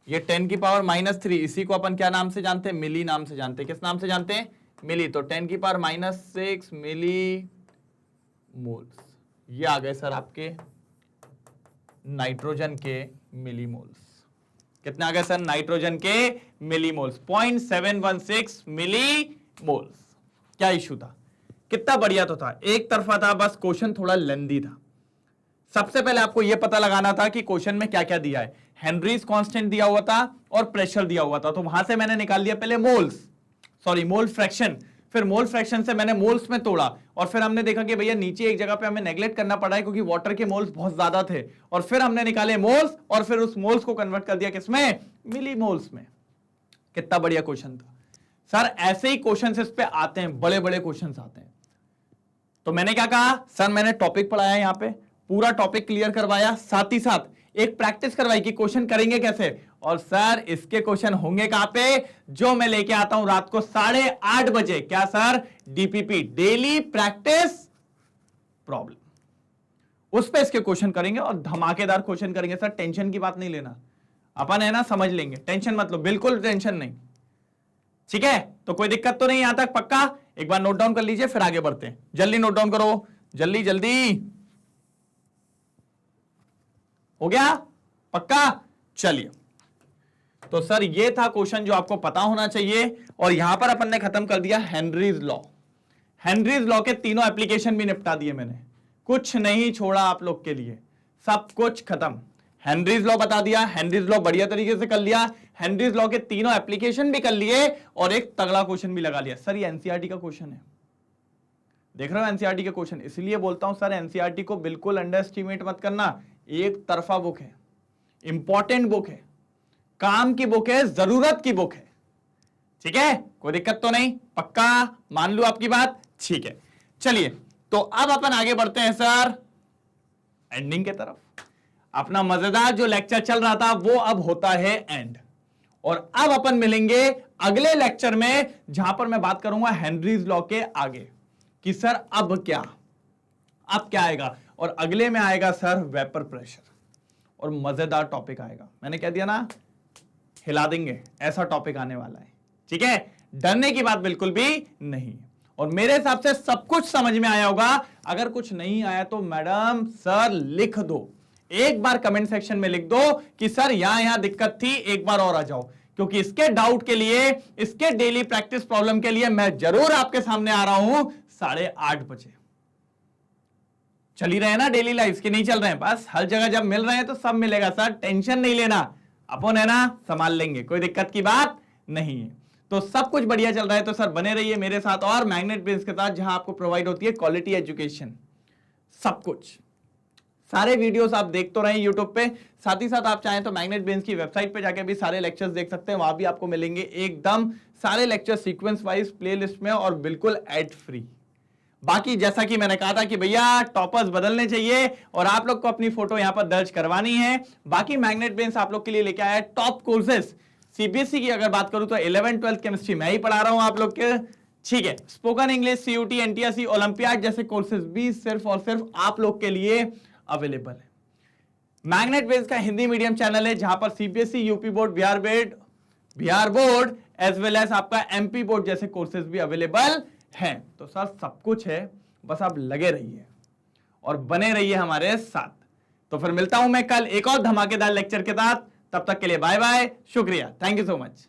ये 10 की पावर -3, इसी को अपन क्या नाम से जानते हैं, मिली नाम से जानते हैं। किस नाम से जानते हैं, मिली। तो 10 की पावर -6 मिली मोल्स, ये आ गए सर आपके नाइट्रोजन के मिली मोल्स। कितने आ गए सर नाइट्रोजन के मिलीमोल्स 0.716 मिलीमोल्स। क्या इशू था, कितना बढ़िया तो था, एक तरफा था, बस क्वेश्चन थोड़ा लेंदी था। सबसे पहले आपको यह पता लगाना था कि क्वेश्चन में क्या क्या दिया है। हेनरीज कांस्टेंट दिया हुआ था और प्रेशर दिया हुआ था, तो वहां से मैंने निकाल दिया पहले मोल फ्रैक्शन, फिर मोल फ्रैक्शन से मैंने मोल्स में तोड़ा, और फिर हमने देखा कि भैया नीचे एक जगह पे हमें नेगलेक्ट करना पड़ा है क्योंकि वाटर के मोल्स बहुत ज्यादा थे, और फिर हमने निकाले मोल्स, और फिर उस मोल्स को कन्वर्ट कर दिया किसमें, मिली मोल्स में। कितना बढ़िया क्वेश्चन था सर। ऐसे ही क्वेश्चन इस पे आते हैं, बड़े बड़े क्वेश्चन आते हैं। तो मैंने क्या कहा सर, मैंने टॉपिक पढ़ाया यहां पे, पूरा टॉपिक क्लियर करवाया, साथ ही साथ एक प्रैक्टिस करवाई कि क्वेश्चन करेंगे कैसे। और सर इसके क्वेश्चन होंगे कहां पे, जो मैं लेके आता हूं रात को 8:30 बजे। क्या sir, DPP, daily practice problem, उस पे इसके क्वेश्चन करेंगे और धमाकेदार क्वेश्चन करेंगे। सर टेंशन की बात नहीं लेना, अपन है ना समझ लेंगे, टेंशन मत लो, बिल्कुल टेंशन नहीं, ठीक है। तो कोई दिक्कत तो नहीं यहां तक, पक्का। एक बार नोट डाउन कर लीजिए, फिर आगे बढ़ते हैं। जल्दी नोट डाउन करो, जल्दी जल्दी, हो गया पक्का। चलिए, तो सर ये था क्वेश्चन जो आपको पता होना चाहिए, और यहां पर अपन ने खत्म कर दिया हेनरीज लॉ। हेनरीज लॉ के तीनों एप्लीकेशन भी निपटा दिए मैंने, कुछ नहीं छोड़ा आप लोग के लिए, सब कुछ खत्म। हेनरीज लॉ बता दिया, हेनरीज लॉ बढ़िया तरीके से कर लिया, हेनरीज लॉ के तीनों एप्लीकेशन भी कर लिए, और एक तगड़ा क्वेश्चन भी लगा लिया। सर ये एनसीईआरटी का क्वेश्चन है, देख रहे हो एनसीईआरटी के क्वेश्चन, इसलिए बोलता हूं सर एनसीईआरटी को बिल्कुल अंडर एस्टिमेट मत करना। एक तरफा बुक है, इंपॉर्टेंट बुक है, काम की बुक है, जरूरत की बुक है, ठीक है। कोई दिक्कत तो नहीं, पक्का मान लूं आपकी बात, ठीक है। चलिए, तो अब अपन आगे बढ़ते हैं सर एंडिंग के तरफ। अपना मजेदार जो लेक्चर चल रहा था वो अब होता है एंड, और अब अपन मिलेंगे अगले लेक्चर में, जहां पर मैं बात करूंगा हेनरीज लॉ के आगे कि सर अब क्या आएगा। और अगले में आएगा सर वेपर प्रेशर, और मजेदार टॉपिक आएगा। मैंने कह दिया ना, हिला देंगे, ऐसा टॉपिक आने वाला है, ठीक है। डरने की बात बिल्कुल भी नहीं। और मेरे हिसाब से सब कुछ समझ में आया होगा। अगर कुछ नहीं आया तो मैडम सर लिख दो, एक बार कमेंट सेक्शन में लिख दो कि सर यहां दिक्कत थी, एक बार और आ जाओ, क्योंकि इसके डाउट के लिए, इसके डेली प्रैक्टिस प्रॉब्लम के लिए मैं जरूर आपके सामने आ रहा हूं 8:30 बजे। चल ही रहे हैं ना डेली लाइफ की, नहीं चल रहे हैं, बस हर जगह जब मिल रहे हैं तो सब मिलेगा सर, टेंशन नहीं लेना, अपन है ना संभाल लेंगे, कोई दिक्कत की बात नहीं है। तो सब कुछ बढ़िया चल रहा है, तो सर बने रहिए मेरे साथ और मैग्नेट ब्रेन्स के साथ, जहां आपको प्रोवाइड होती है क्वालिटी एजुकेशन, सब कुछ। सारे वीडियोस आप देख तो रहे हैं यूट्यूब पे, साथ ही साथ आप चाहें तो मैग्नेट ब्रेन्स की वेबसाइट पे जाके भी सारे लेक्चर्स देख सकते हैं, वहां भी आपको मिलेंगे एकदम सारे लेक्चर सीक्वेंस वाइज प्लेलिस्ट में, और बिल्कुल एड फ्री। बाकी जैसा कि मैंने कहा था कि भैया टॉपर्स बदलने चाहिए, और आप लोग को अपनी फोटो यहां पर दर्ज करवानी है। बाकी मैग्नेट ब्रेन्स आप लोग के लिए लेके आया है टॉप कोर्सेस। सीबीएसई की अगर बात करूं तो 11th 12th केमिस्ट्री मैं ही पढ़ा रहा हूं आप लोग के, ठीक है। स्पोकन इंग्लिश, सीयूटी, एनटीआरसी, ओलंपियाड जैसे कोर्सेज भी सिर्फ और सिर्फ आप लोग के लिए अवेलेबल है। मैग्नेट ब्रेन्स का हिंदी मीडियम चैनल है, जहां पर CBSE, UP board, Bihar board as well as आपका एमपी बोर्ड जैसे कोर्सेज भी अवेलेबल हैं। तो सर सब कुछ है, बस आप लगे रहिए और बने रहिए हमारे साथ। तो फिर मिलता हूं मैं कल एक और धमाकेदार लेक्चर के साथ, तब तक के लिए बाय बाय, शुक्रिया, थैंक यू सो मच।